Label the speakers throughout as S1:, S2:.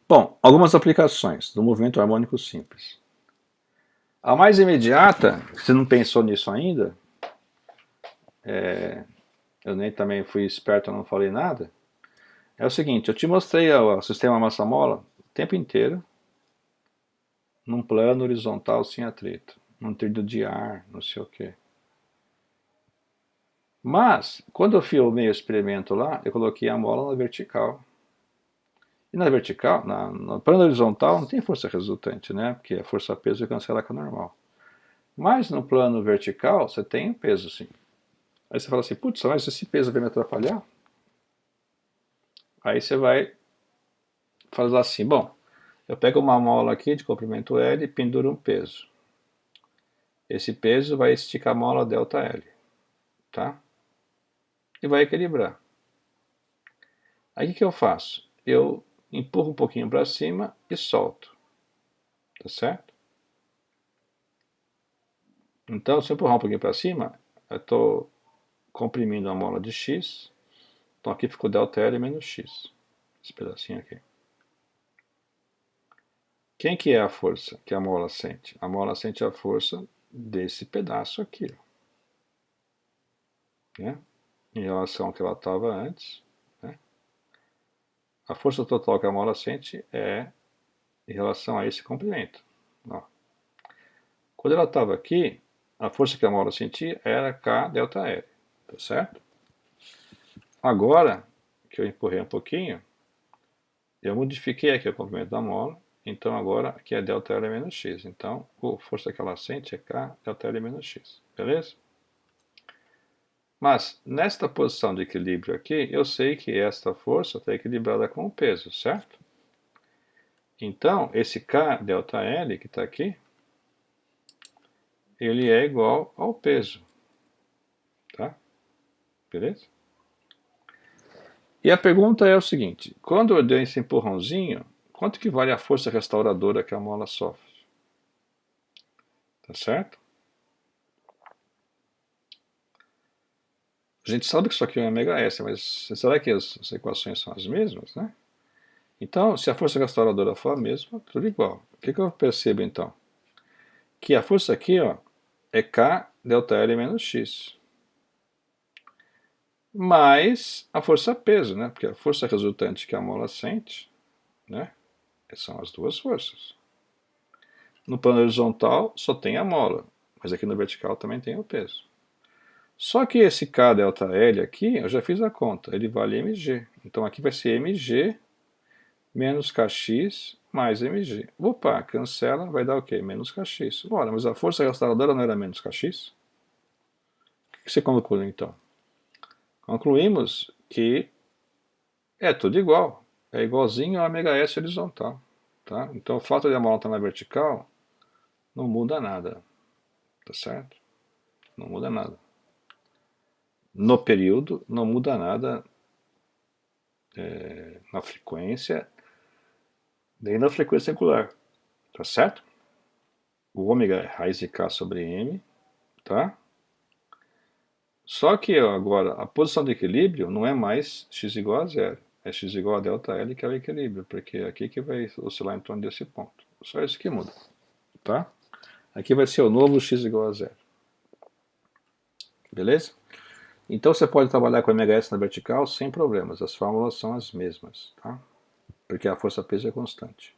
S1: Bom, algumas aplicações do movimento harmônico simples. A mais imediata, você não pensou nisso ainda, eu nem também fui esperto, não falei nada, é o seguinte, eu te mostrei o sistema massa-mola o tempo inteiro, num plano horizontal sem atrito, num trilho de ar, não sei o que. Mas, quando eu filmei o experimento lá, eu coloquei a mola na vertical. E na vertical, no plano horizontal, não tem força resultante, né? Porque a força-peso cancela com a normal. Mas no plano vertical, você tem peso, sim. Aí você fala assim, putz, mas esse peso vai me atrapalhar? Aí você vai falar assim, bom, eu pego uma mola aqui de comprimento L e penduro um peso. Esse peso vai esticar a mola ΔL, tá? E vai equilibrar. Aí o que eu faço? Eu empurro um pouquinho para cima e solto, tá certo? Então, se eu empurrar um pouquinho para cima, eu estou comprimindo a mola de X, então aqui ficou ΔL menos X, esse pedacinho aqui. Quem que é a força que a mola sente? A mola sente a força desse pedaço aqui, né? Em relação ao que ela estava antes, né? A força total que a mola sente é em relação a esse comprimento. Ó. Quando ela estava aqui, a força que a mola sentia era K ΔL, tá certo? Agora que eu empurrei um pouquinho, eu modifiquei aqui o comprimento da mola, então agora aqui é ΔL menos X. Então a força que ela sente é K ΔL menos X, beleza? Mas nesta posição de equilíbrio aqui, eu sei que esta força está equilibrada com o peso, certo? Então, esse K ΔL que está aqui, ele é igual ao peso, tá? Beleza? E a pergunta é o seguinte, quando eu dei esse empurrãozinho, quanto que vale a força restauradora que a mola sofre? Tá certo? A gente sabe que isso aqui é um ômega S, mas será que as equações são as mesmas, né? Então, se a força restauradora for a mesma, tudo igual. O que eu percebo então? Que a força aqui, ó, é K ΔL menos X. Mais a força-peso, né? Porque a força resultante que a mola sente, né? São as duas forças. No plano horizontal só tem a mola, mas aqui no vertical também tem o peso. Só que esse K ΔL aqui, eu já fiz a conta, ele vale mg. Então aqui vai ser mg menos kx mais mg. Opa, cancela, vai dar o quê? Menos kx. Ora, mas a força restauradora não era menos kx? O que você concluiu então? Concluímos que é tudo igual. É igualzinho a ômega S horizontal. Tá? Então o fato de a mola estar na vertical não muda nada. Tá certo? Não muda nada. No período, não muda nada na frequência, nem na frequência angular. Tá certo? O ômega é raiz de K sobre M. Tá? Só que agora a posição de equilíbrio não é mais x igual a zero. É x igual a ΔL que é o equilíbrio, porque é aqui que vai oscilar em torno desse ponto. Só isso que muda. Tá? Aqui vai ser o novo x igual a zero. Beleza? Então você pode trabalhar com MHS na vertical sem problemas, as fórmulas são as mesmas, tá? Porque a força-peso é constante.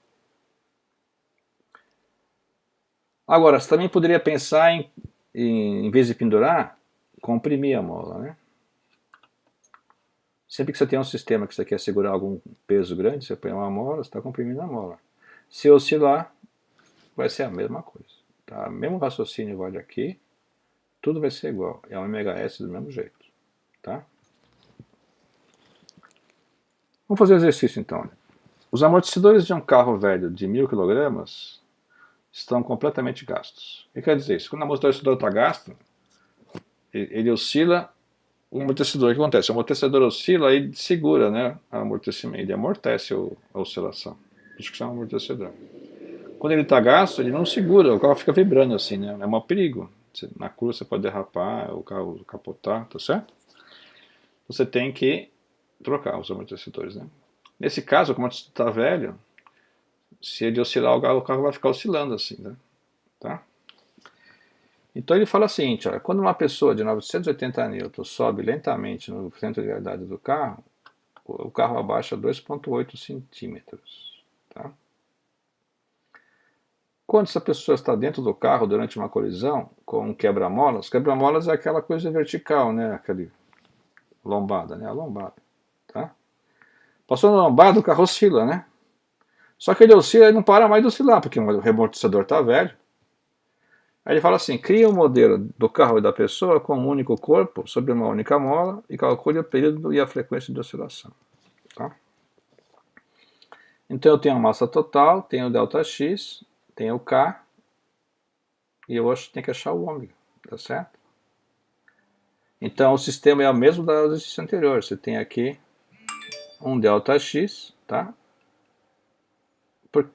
S1: Agora, você também poderia pensar em vez de pendurar, comprimir a mola, né? Sempre que você tem um sistema que você quer segurar algum peso grande, você põe uma mola, você está comprimindo a mola. Se oscilar, vai ser a mesma coisa. Tá? O mesmo raciocínio vale aqui, tudo vai ser igual. É um MHS do mesmo jeito. Tá? Vamos fazer o exercício então. Os amortecedores de um carro velho de 1000 kg estão completamente gastos. O que quer dizer isso? Quando o amortecedor está gasto, ele oscila o amortecedor. O que acontece? O amortecedor oscila e segura, né, o amortecimento, ele amortece a oscilação. Por isso que chama amortecedor. Quando ele está gasto, ele não segura, o carro fica vibrando assim, né? É um perigo. Na curva você pode derrapar, o carro capotar, tá certo? Você tem que trocar os amortecedores, né? Nesse caso, como está velho, Se ele oscilar, o carro vai ficar oscilando assim, né? Tá? Então ele fala o seguinte, olha, quando uma pessoa de 980 newtons sobe lentamente no centro de gravidade do carro, o carro abaixa 2,8 centímetros. Tá? Quando essa pessoa está dentro do carro durante uma colisão com um quebra-molas, quebra-molas é aquela coisa vertical, né? Aquele lombada, né? A lombada. Tá? Passou na lombada, o carro oscila, né? Só que ele oscila e não para mais de oscilar, porque o amortecedor está velho. Aí ele fala assim, cria um modelo do carro e da pessoa com um único corpo sobre uma única mola e calcule o período e a frequência de oscilação. Tá? Então eu tenho a massa total, tenho o ΔX, tenho o K, e eu acho que tem que achar o ômega, tá certo? Então o sistema é o mesmo do exercício anterior, você tem aqui um ΔX, tá?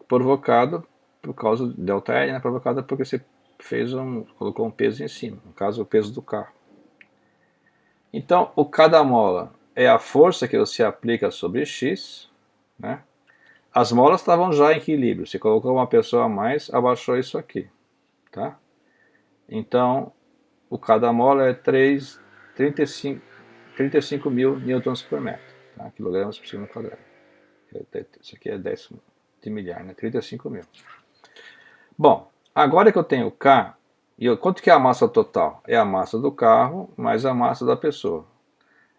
S1: Provocado por causa do ΔL, né? Provocado porque você colocou um peso em cima, no caso o peso do carro. Então o K da mola é a força que você aplica sobre X, né? As molas estavam já em equilíbrio, você colocou uma pessoa a mais, abaixou isso aqui, tá? Então o K da mola é 35 mil newtons por metro, tá? Quilogramas por segundo quadrado. Isso aqui é décimo de milhar, né? 35 mil. Bom, agora que eu tenho K, quanto que é a massa total? É a massa do carro mais a massa da pessoa.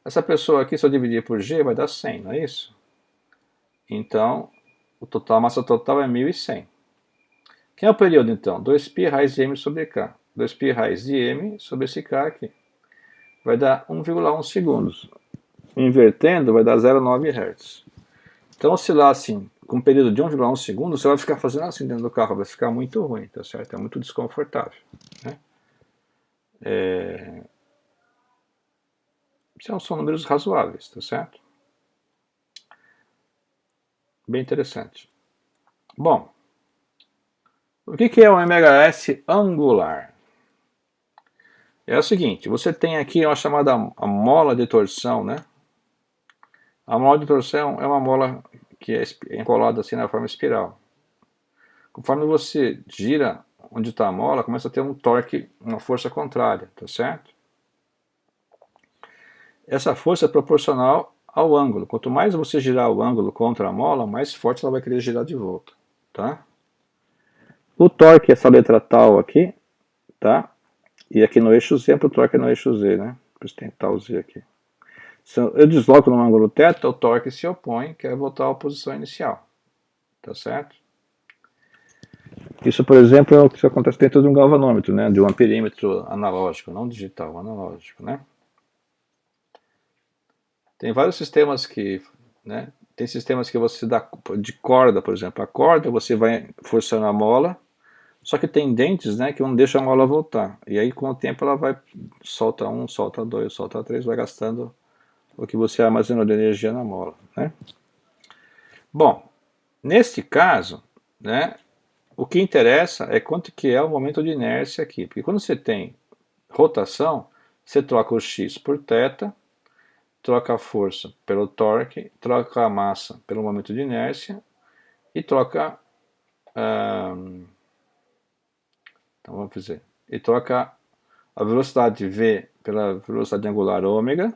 S1: Essa pessoa aqui, se eu dividir por G, vai dar 100, não é isso? Então, a massa total é 1.100. Quem é o período, então? 2π raiz de m sobre K. 2π raiz de m sobre esse K aqui. Vai dar 1,1 segundos. Invertendo, vai dar 0,9 Hz. Então, oscilar assim, com um período de 1,1 segundo, você vai ficar fazendo assim dentro do carro, vai ficar muito ruim, tá certo? É muito desconfortável. Né? São números razoáveis, tá certo? Bem interessante. Bom, o que é o MHS angular? É o seguinte, você tem aqui uma chamada mola de torção, né? A mola de torção é uma mola que é encolada assim na forma espiral. Conforme você gira onde está a mola, começa a ter um torque, uma força contrária, tá certo? Essa força é proporcional ao ângulo. Quanto mais você girar o ângulo contra a mola, mais forte ela vai querer girar de volta, tá? O torque é essa letra tal aqui, tá? E aqui no eixo Z, o torque é no eixo Z, né? Por isso tem tal Z aqui. Se eu desloco no ângulo θ, o torque se opõe, quer voltar à posição inicial, tá certo? Isso, por exemplo, é o que acontece dentro de um galvanômetro, né? De um amperímetro analógico, não digital, analógico, né? Tem vários sistemas que, né? Tem sistemas que você dá de corda, por exemplo. A corda você vai forçando a mola, só que tem dentes, né, que não deixam a mola voltar. E aí com o tempo ela vai, solta um, solta dois, solta três, vai gastando o que você armazenou de energia na mola, né? Bom, neste caso, né, o que interessa é quanto que é o momento de inércia aqui. Porque quando você tem rotação, você troca o x por θ, troca a força pelo torque, troca a massa pelo momento de inércia e troca então vamos fazer, e troca a velocidade v pela velocidade angular ômega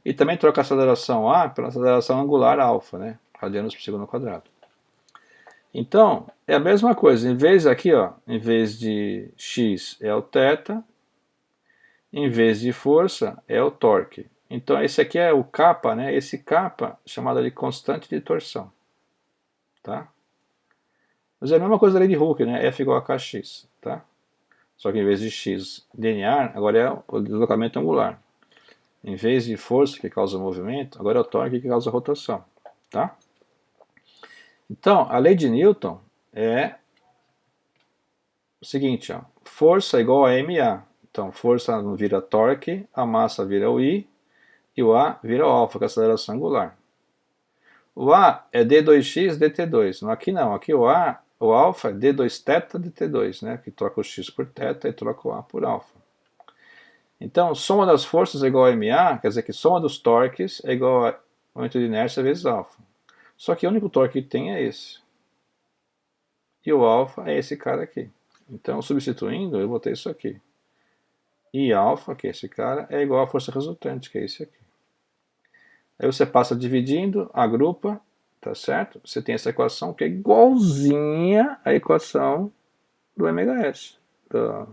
S1: e também troca a aceleração a pela aceleração angular alfa, né, radianos por segundo quadrado. Então é a mesma coisa, em vez aqui, ó, em vez de x é o θ, em vez de força é o torque. Então esse aqui é o kappa, né? Esse kappa chamado de constante de torção, tá? Mas é a mesma coisa da lei de Hooke, né? F igual a kx, tá? Só que em vez de x linear, agora é o deslocamento angular. Em vez de força que causa movimento, agora é o torque que causa rotação, tá? Então a lei de Newton é o seguinte, ó, força igual a ma. Então força vira torque, a massa vira o I e o A vira o alfa, que é a aceleração angular. O A é d2x dt2. Aqui não, aqui o alfa é d2θ dt2, né? Que troca o x por θ e troca o A por alfa. Então, soma das forças é igual a ma, quer dizer que soma dos torques é igual a momento de inércia vezes alfa. Só que o único torque que tem é esse. e o alfa é esse cara aqui. Então, substituindo, eu vou ter isso aqui. I alfa, que é esse cara, é igual à força resultante, que é esse aqui. Aí você passa dividindo, agrupa, tá certo? Você tem essa equação que é igualzinha à equação do MHS, da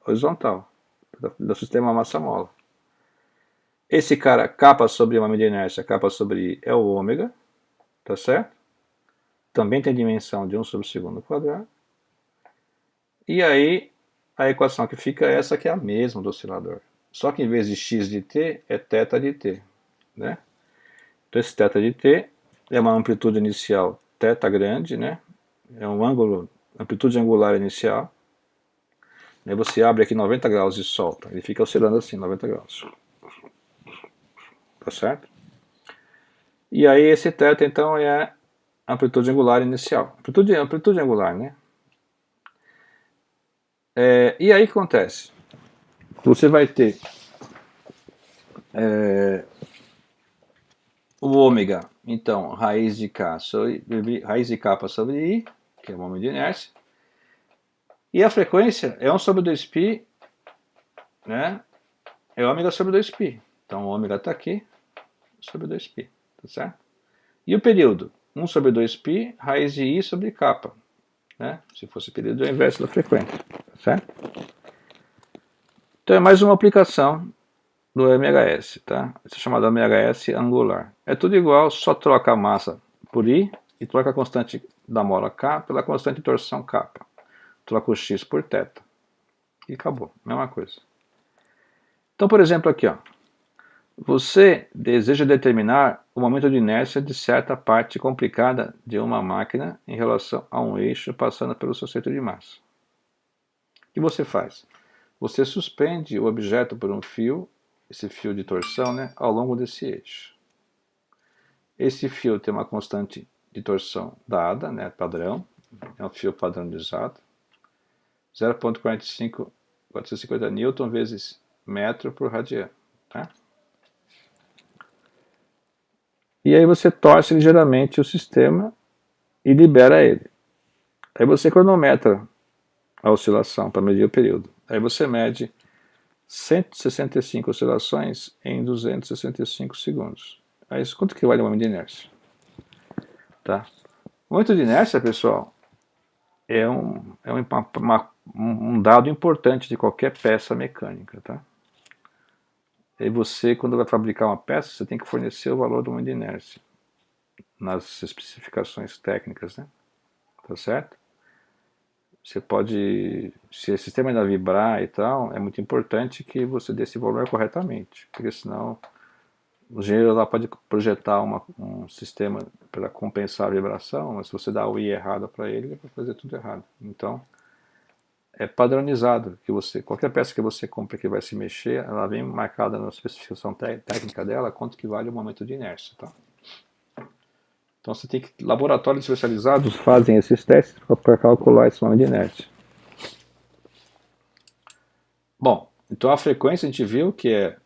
S1: horizontal, do sistema massa-mola. Esse cara, capa sobre uma medida de inércia, capa sobre I, é o ômega, tá certo? Também tem dimensão de 1 sobre o segundo quadrado. E aí, a equação que fica é essa, que é a mesma do oscilador. Só que em vez de x de t, é θ de t, né? Então esse θ de t é uma amplitude inicial θ grande, né? É um ângulo, amplitude angular inicial. Aí você abre aqui 90 graus e solta. Ele fica oscilando assim, 90 graus. Tá certo? E aí esse θ então é a amplitude angular inicial. Amplitude angular, né? E aí o que acontece? Você vai ter o ômega, então, raiz de K sobre, raiz de K sobre I, que é o momento de inércia. E a frequência é 1 sobre 2π, né? É ômega sobre 2π. Então o ômega está aqui, sobre 2π, tá certo? E o período? 1 sobre 2π, raiz de I sobre K, né? Se fosse período, é o inverso da frequência, tá certo? Então é mais uma aplicação do MHS, tá? Isso é chamado MHS angular. É tudo igual, só troca a massa por I e troca a constante da mola K pela constante de torção K. Troca o X por θ. E acabou, mesma coisa. Então, por exemplo, aqui, ó. Você deseja determinar o momento de inércia de certa parte complicada de uma máquina em relação a um eixo passando pelo seu centro de massa. O que você faz? Você suspende o objeto por um fio, esse fio de torção, né, ao longo desse eixo. Esse fio tem uma constante de torção dada, né, padrão, é um fio padronizado, 0,450 newton vezes metro por radiano. Tá? E aí você torce ligeiramente o sistema e libera ele. Aí você cronometra a oscilação para medir o período. Aí você mede 165 oscilações em 265 segundos. Aí quanto que vale o momento de inércia? Tá? O momento de inércia, pessoal, é um dado importante de qualquer peça mecânica. Tá? E você, quando vai fabricar uma peça, você tem que fornecer o valor do momento de inércia nas especificações técnicas, né? Tá certo? Você pode, se o sistema ainda vibrar e tal, é muito importante que você dê esse valor corretamente, porque senão o engenheiro lá pode projetar um sistema para compensar a vibração, mas se você dá o I errado para ele vai fazer tudo errado. Então, é padronizado, que qualquer peça que você compra que vai se mexer, ela vem marcada na especificação técnica dela, quanto que vale o momento de inércia. Tá? Então você tem que, laboratórios especializados fazem esses testes para calcular esse momento de inércia. Bom, então a frequência a gente viu que é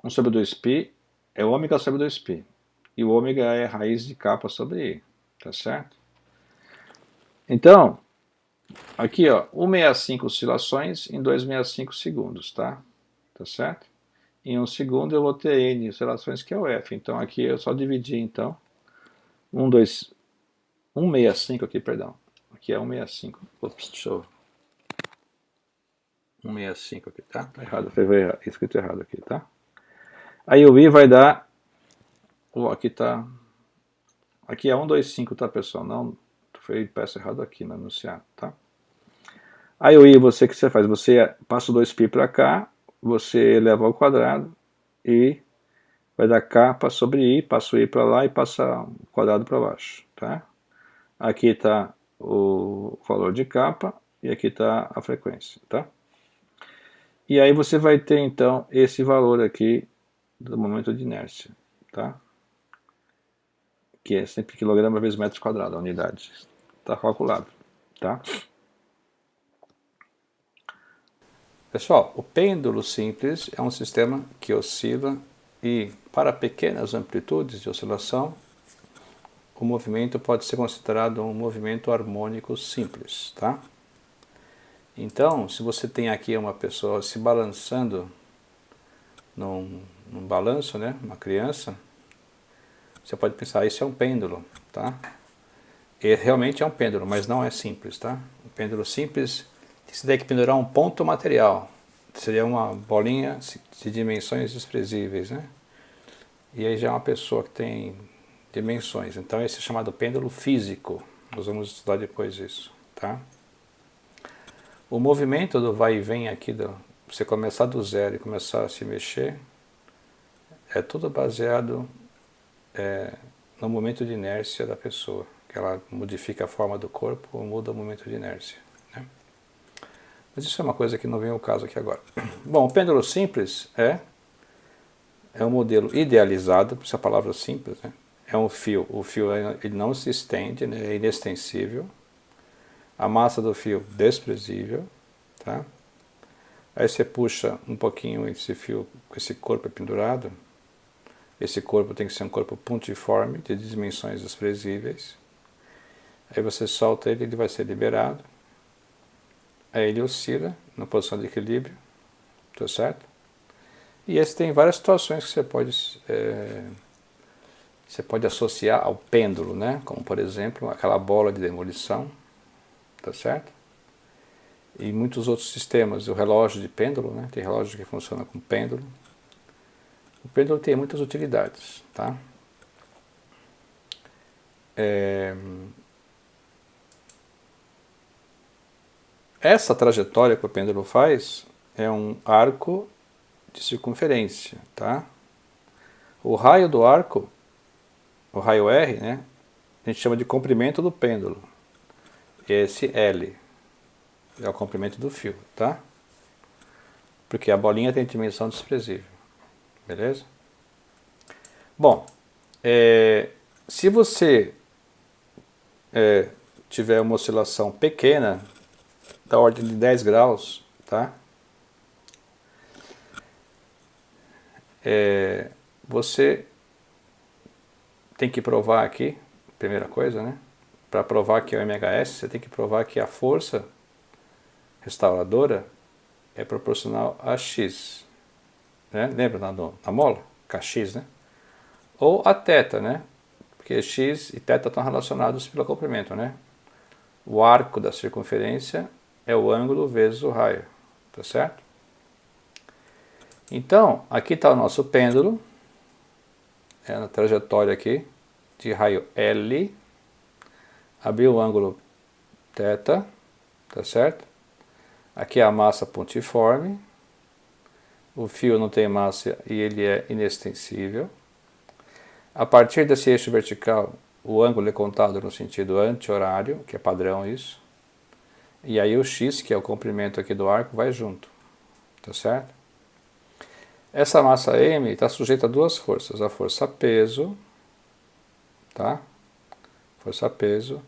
S1: 1 sobre 2π, é ômega sobre 2π. E o ômega é raiz de K sobre I, tá certo? Então, aqui ó, 165 oscilações em 265 segundos, tá? Tá certo? Em 1 segundo eu vou ter N oscilações, que é o F. Então aqui eu só dividi, então, 165 aqui, perdão. Aqui é 165. Ops, deixa eu... 165 aqui, tá? Tá errado, foi escrito errado aqui, tá? Aí o I vai dar... aqui tá... Aqui é 125, tá, pessoal? Não, foi peça errado aqui no enunciado, tá? Aí o I, o que você faz? Você passa o 2π para cá, você eleva ao quadrado e vai dar K sobre I, passa o I para lá e passa o quadrado para baixo, tá? Aqui está o valor de K e aqui está a frequência, tá? E aí você vai ter então esse valor aqui do momento de inércia, tá? Que é sempre quilograma vezes metro quadrado, a unidade. Está calculado, tá? Pessoal, o pêndulo simples é um sistema que oscila e, para pequenas amplitudes de oscilação, o o movimento pode ser considerado um movimento harmônico simples, tá? Então, se você tem aqui uma pessoa se balançando num balanço, né, uma criança, você pode pensar, isso é um pêndulo, tá? E realmente é um pêndulo, mas não é simples, tá? Um pêndulo simples, você tem que pendurar um ponto material, seria uma bolinha de dimensões desprezíveis, né? E aí já é uma pessoa que tem dimensões, então esse é chamado pêndulo físico, nós vamos estudar depois isso, tá? O movimento do vai e vem aqui, você começar do zero e começar a se mexer, é tudo baseado no momento de inércia da pessoa, que ela modifica a forma do corpo ou muda o momento de inércia, né? Mas isso é uma coisa que não vem ao caso aqui agora. Bom, o pêndulo simples é um modelo idealizado, por essa palavra simples, né? É um fio, o fio ele não se estende, né? É inextensível, a massa do fio desprezível, tá? Aí você puxa um pouquinho esse fio, esse corpo é pendurado, esse corpo tem que ser um corpo pontiforme, de dimensões desprezíveis, aí você solta ele, ele vai ser liberado, aí ele oscila na posição de equilíbrio, tá certo? E esse tem várias situações que você pode associar ao pêndulo, né? Como por exemplo aquela bola de demolição, tá certo? E muitos outros sistemas, o relógio de pêndulo, né? Tem relógio que funciona com pêndulo. O pêndulo tem muitas utilidades, tá? Essa trajetória que o pêndulo faz é um arco de circunferência, tá? O raio do arco, o raio R, né? A gente chama de comprimento do pêndulo. Esse L é o comprimento do fio, tá? Porque a bolinha tem dimensão desprezível, beleza? Bom, se você tiver uma oscilação pequena, da ordem de 10 graus, tá? Você tem que provar aqui, primeira coisa, né? Para provar que é o MHS, você tem que provar que a força restauradora é proporcional a X, né? Lembra na mola? Kx, né? Ou a θ, né? Porque X e θ estão relacionados pelo comprimento, né? O arco da circunferência é o ângulo vezes o raio, tá certo? Então, aqui está o nosso pêndulo, na trajetória aqui, de raio L, abriu o ângulo θ, tá certo? Aqui é a massa pontiforme, o fio não tem massa e ele é inextensível. A partir desse eixo vertical, o ângulo é contado no sentido anti-horário, que é padrão isso. E aí o x, que é o comprimento aqui do arco, vai junto, tá certo? Essa massa M está sujeita a duas forças, a força peso, tá? Força peso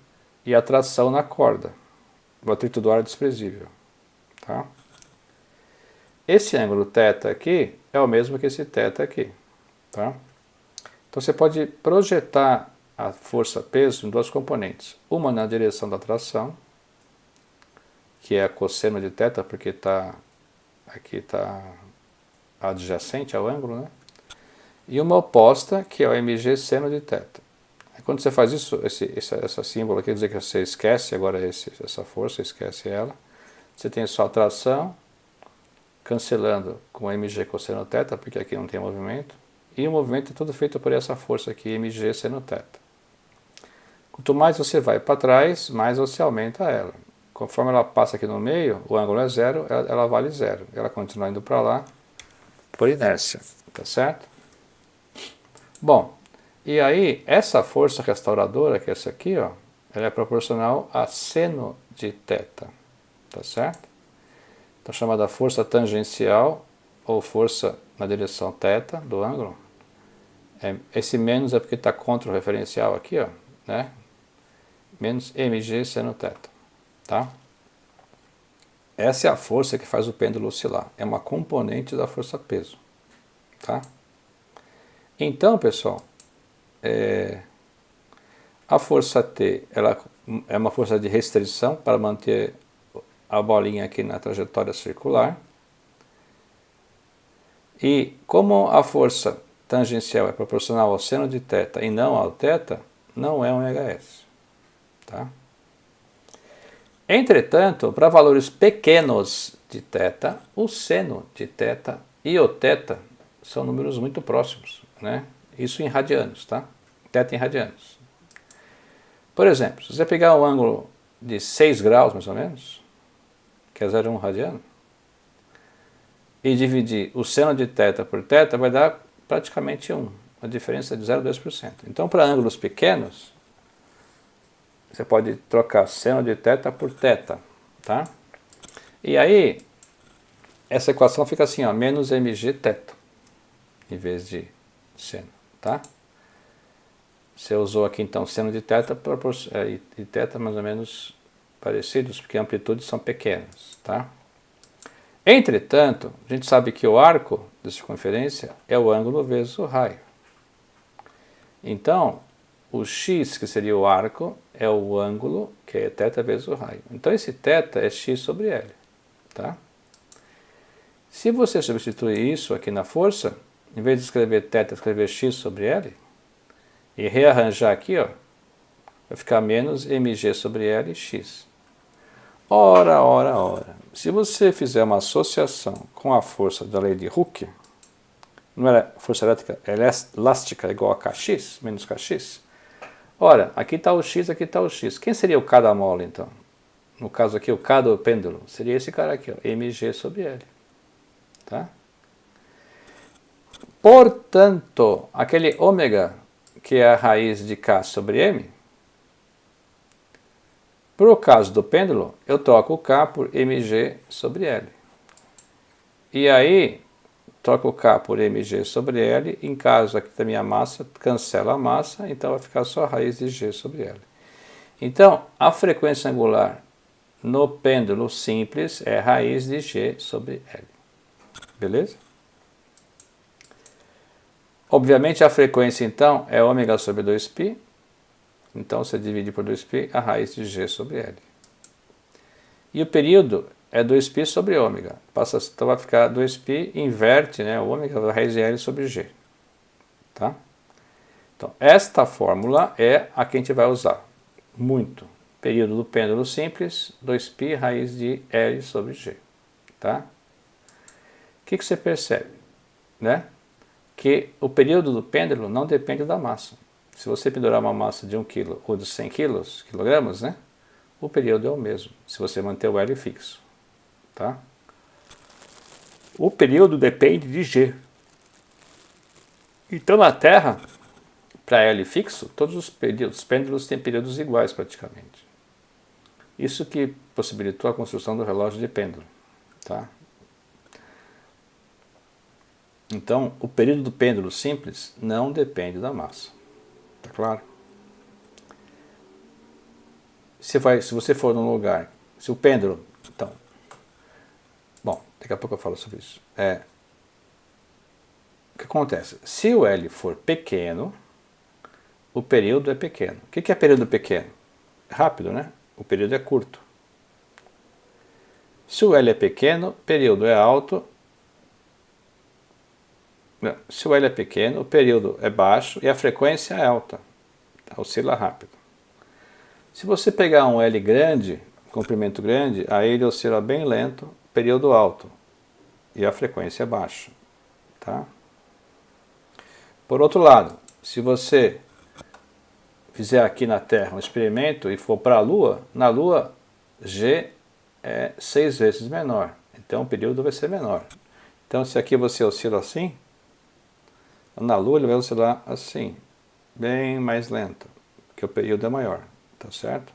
S1: e a tração na corda. O atrito do ar é desprezível, tá? Esse ângulo θ aqui é o mesmo que esse θ aqui, tá? Então você pode projetar a força-peso em duas componentes. Uma na direção da tração, que é a cosseno de θ, porque aqui está adjacente ao ângulo, né? E uma oposta, que é o mg seno de θ. Quando você faz isso, essa símbolo quer dizer que você esquece agora essa força, esquece ela. Você tem só a tração, cancelando com mg cosseno θ, porque aqui não tem movimento. E o movimento é tudo feito por essa força aqui, mg seno θ. Quanto mais você vai para trás, mais você aumenta ela. Conforme ela passa aqui no meio, o ângulo é zero, ela vale zero. Ela continua indo para lá por inércia, tá certo? Bom, e aí essa força restauradora, que é essa aqui, ó, ela é proporcional a seno de θ, tá certo? Então chamada força tangencial ou força na direção θ do ângulo. Esse menos é porque está contra o referencial aqui, ó, né? Menos mg seno θ, tá? Essa é a força que faz o pêndulo oscilar. É uma componente da força-peso, tá? Então, pessoal, A força T ela é uma força de restrição para manter a bolinha aqui na trajetória circular. E como a força tangencial é proporcional ao seno de θ e não ao θ, não é um MHS. Tá? Entretanto, para valores pequenos de θ, o seno de θ e o θ são números muito próximos, né? Isso em radianos, tá? Θ em radianos. Por exemplo, se você pegar um ângulo de 6 graus, mais ou menos, que é 0,1 radiano, e dividir o seno de θ por θ, vai dar praticamente 1, a diferença de 0,2%. Então, para ângulos pequenos, você pode trocar seno de θ por θ, tá? E aí, essa equação fica assim, ó, menos mg θ, em vez de seno, tá? Você usou aqui, então, seno de θ e θ mais ou menos parecidos, porque amplitudes são pequenas, tá? Entretanto, a gente sabe que o arco de circunferência é o ângulo vezes o raio. Então, o x, que seria o arco, é o ângulo, que é θ vezes o raio. Então, esse θ é x sobre L. Tá? Se você substituir isso aqui na força, em vez de escrever θ, escrever x sobre L, e rearranjar aqui, ó, vai ficar menos mg sobre L x. Ora, ora, ora. Se você fizer uma associação com a força da lei de Hooke, não era força elétrica elástica igual a kx, menos kx? Ora, aqui está o x, aqui está o x. Quem seria o K da mola, então? No caso aqui, o K do pêndulo. Seria esse cara aqui, ó, mg sobre L. Tá? Portanto, aquele ômega, que é a raiz de K sobre M, para o caso do pêndulo, eu troco o K por mg sobre L. E aí, troco o K por mg sobre L, em caso aqui da minha massa, cancela a massa, então vai ficar só a raiz de g sobre L. Então, a frequência angular no pêndulo simples é raiz de g sobre L. Beleza? Obviamente, a frequência, então, é ômega sobre 2π. Então, você divide por 2π a raiz de g sobre L. E o período é 2π sobre ômega. Então, vai ficar 2π, inverte, né, o ômega, a raiz de L sobre g. Tá? Então, esta fórmula é a que a gente vai usar muito. Período do pêndulo simples, 2π raiz de L sobre g. Tá? O que você percebe? Né? Que o período do pêndulo não depende da massa. Se você pendurar uma massa de 1 kg ou de 100 kg, né, o período é o mesmo, se você manter o L fixo. Tá? O período depende de G. Então, na Terra, para L fixo, todos os pêndulos têm períodos iguais praticamente. Isso que possibilitou a construção do relógio de pêndulo. Tá? Então, o período do pêndulo simples não depende da massa. Tá claro? Se você for num lugar, se o pêndulo, então, bom, daqui a pouco eu falo sobre isso. O que acontece? Se o L for pequeno, o período é pequeno. O que é período pequeno? Rápido, né? O período é curto. Se o L é pequeno, o período é alto. Não, se o L é pequeno, o período é baixo e a frequência é alta. Tá? Oscila rápido. Se você pegar um L grande, comprimento grande, aí ele oscila bem lento, período alto, e a frequência é baixa. Tá? Por outro lado, se você fizer aqui na Terra um experimento e for para a Lua, na Lua G é 6 vezes menor, então o período vai ser menor. Então se aqui você oscila assim, na Lua ele vai oscilar assim, bem mais lento, porque o período é maior. Tá certo?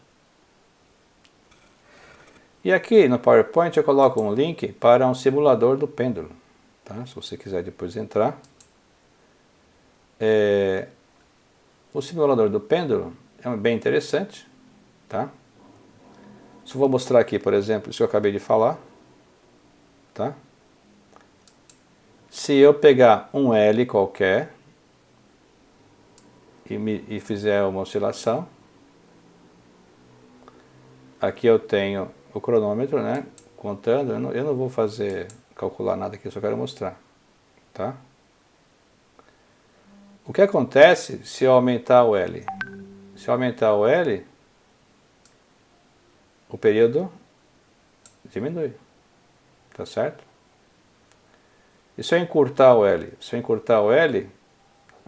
S1: E aqui no PowerPoint eu coloco um link para um simulador do pêndulo. Tá? Se você quiser depois entrar. O simulador do pêndulo é bem interessante. Tá? Só vou mostrar aqui, por exemplo, isso que eu acabei de falar. Tá? Se eu pegar um L qualquer e fizer uma oscilação, aqui eu tenho o cronômetro, né? Contando, eu não vou calcular nada aqui, eu só quero mostrar, tá? O que acontece se eu aumentar o L? Se eu aumentar o L, o período diminui, tá certo? E se eu encurtar o L? Se eu encurtar o L,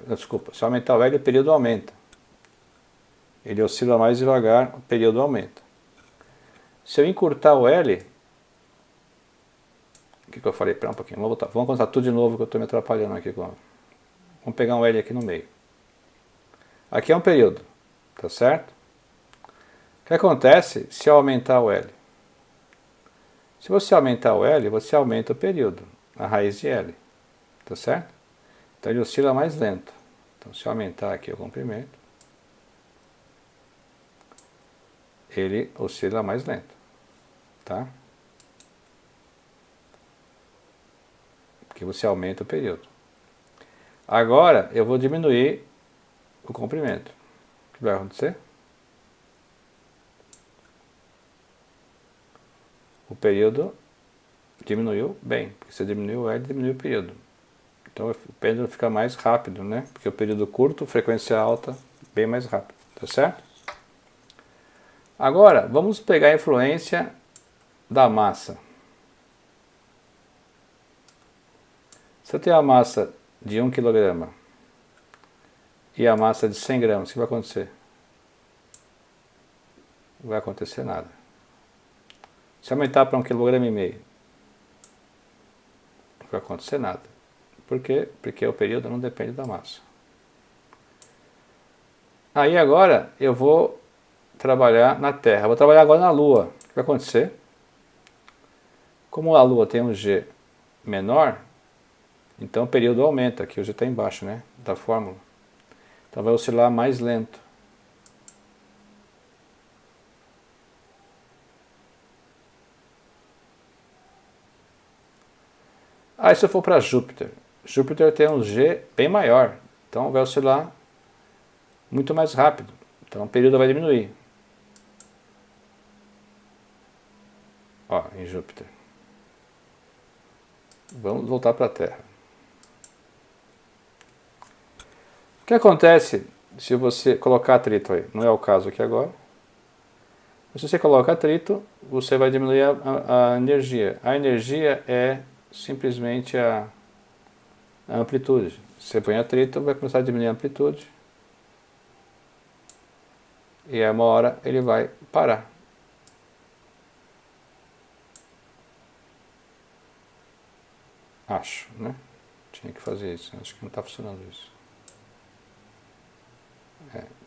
S1: desculpa, se eu aumentar o L, o período aumenta. Ele oscila mais devagar, o período aumenta. Se eu encurtar o L, o que eu falei? Espera um pouquinho, vamos voltar. Vamos contar tudo de novo que eu estou me atrapalhando aqui. Vamos pegar um L aqui no meio. Aqui é um período, tá certo? O que acontece se eu aumentar o L? Se você aumentar o L, você aumenta o período, a raiz de L, tá certo? Então ele oscila mais lento. Então se eu aumentar aqui o comprimento, ele oscila mais lento, tá? Porque você aumenta o período. Agora eu vou diminuir o comprimento. O que vai acontecer? O período diminuiu bem, porque você diminuiu o L, diminuiu o período. Então o pêndulo fica mais rápido, né? Porque o período curto, frequência alta, bem mais rápido, tá certo? Agora, vamos pegar a influência da massa. Se eu tenho a massa de 1 kg e a massa de 100 gramas, o que vai acontecer? Não vai acontecer nada. Se aumentar para 1,5 kg, não vai acontecer nada. Por quê? Porque o período não depende da massa. Aí agora eu vou trabalhar na Terra. Vou trabalhar agora na Lua. O que vai acontecer? Como a Lua tem um G menor, então o período aumenta. Aqui o G está embaixo, né? Da fórmula. Então vai oscilar mais lento. Aí se eu for para Júpiter, Júpiter tem um G bem maior, então vai oscilar muito mais rápido, então o período vai diminuir. Ó, em Júpiter. Vamos voltar para a Terra. O que acontece se você colocar atrito aí? Não é o caso aqui agora. Mas se você coloca atrito, você vai diminuir a energia. A energia é simplesmente a amplitude. Se você põe atrito, vai começar a diminuir a amplitude. E aí uma hora ele vai parar. Acho, né? Tinha que fazer isso. Acho que não está funcionando isso.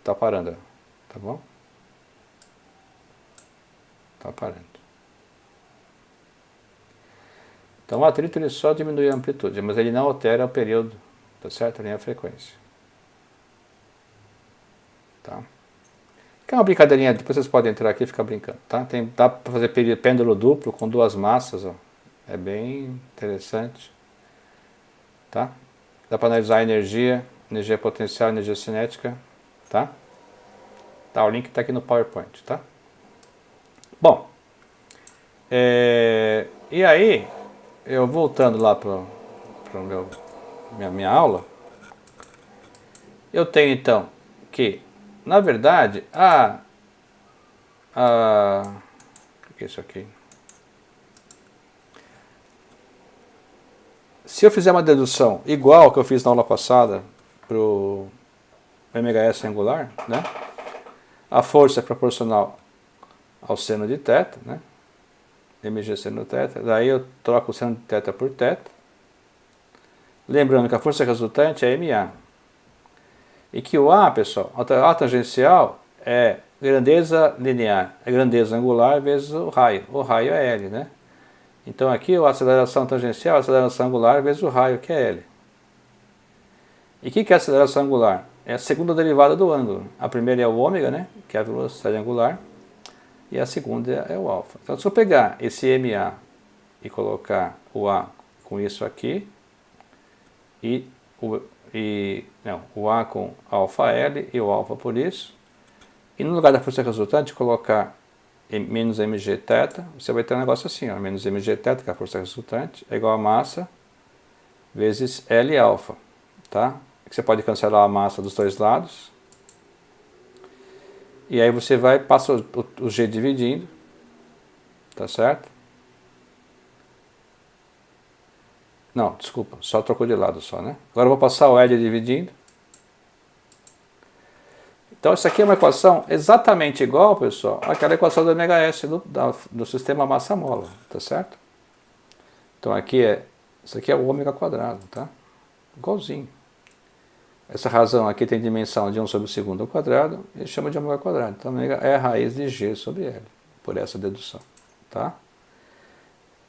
S1: Tá parando, tá bom? Tá parando. Então o atrito ele só diminui a amplitude, mas ele não altera o período, tá certo? Nem a frequência. Tá? Que é uma brincadeirinha, depois vocês podem entrar aqui e ficar brincando, tá? Dá para fazer pêndulo duplo com duas massas, ó. É bem interessante, tá? Dá para analisar a energia potencial, energia cinética, tá? Tá, o link está aqui no PowerPoint, tá? Bom, e aí, eu voltando lá para minha aula, eu tenho então que, na verdade, o que é isso aqui? Se eu fizer uma dedução igual que eu fiz na aula passada para o MHS angular, né? A força é proporcional ao seno de θ, né? mg seno θ, daí eu troco o seno de θ por θ. Lembrando que a força resultante é MA. E que o A, pessoal, a tangencial é grandeza linear, é grandeza angular vezes o raio. O raio é L, né? Então aqui a aceleração tangencial é a aceleração angular vezes o raio, que é L. E o que é a aceleração angular? É a segunda derivada do ângulo. A primeira é o ômega, né? Que é a velocidade angular. E a segunda é o alfa. Então se eu pegar esse MA e colocar o A com isso aqui, o A com alfa L e o alfa por isso, e no lugar da força resultante colocar menos mg θ, você vai ter um negócio assim, ó, menos mg θ, que é a força resultante, é igual a massa vezes L alfa, tá? Você pode cancelar a massa dos dois lados. E aí você vai, passa o G dividindo, tá certo? Não, desculpa, só trocou de lado só, né? Agora eu vou passar o L dividindo. Então essa aqui é uma equação exatamente igual, pessoal, àquela equação do МHS do sistema massa-mola, tá certo? Então isso aqui é o ômega quadrado, tá? Igualzinho. Essa razão aqui tem dimensão de 1 sobre o segundo ao quadrado, e chama de ômega quadrado. Então ômega é a raiz de G sobre L, por essa dedução, tá?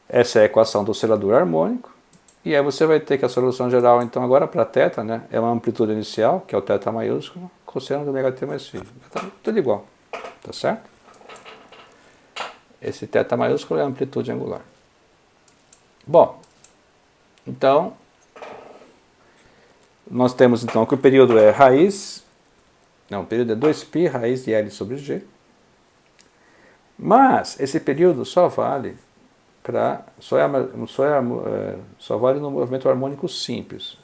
S1: Essa é a equação do oscilador harmônico. E aí você vai ter que a solução geral, então, agora para θ, né, é uma amplitude inicial, que é o θ maiúsculo, cosseno do ômega t mais φ. Tá tudo igual, tá certo? Esse θ maiúsculo é a amplitude angular. Bom, então, nós temos então que o período é raiz, não, o período é 2π raiz de L sobre G. Mas esse período só vale só vale no movimento harmônico simples.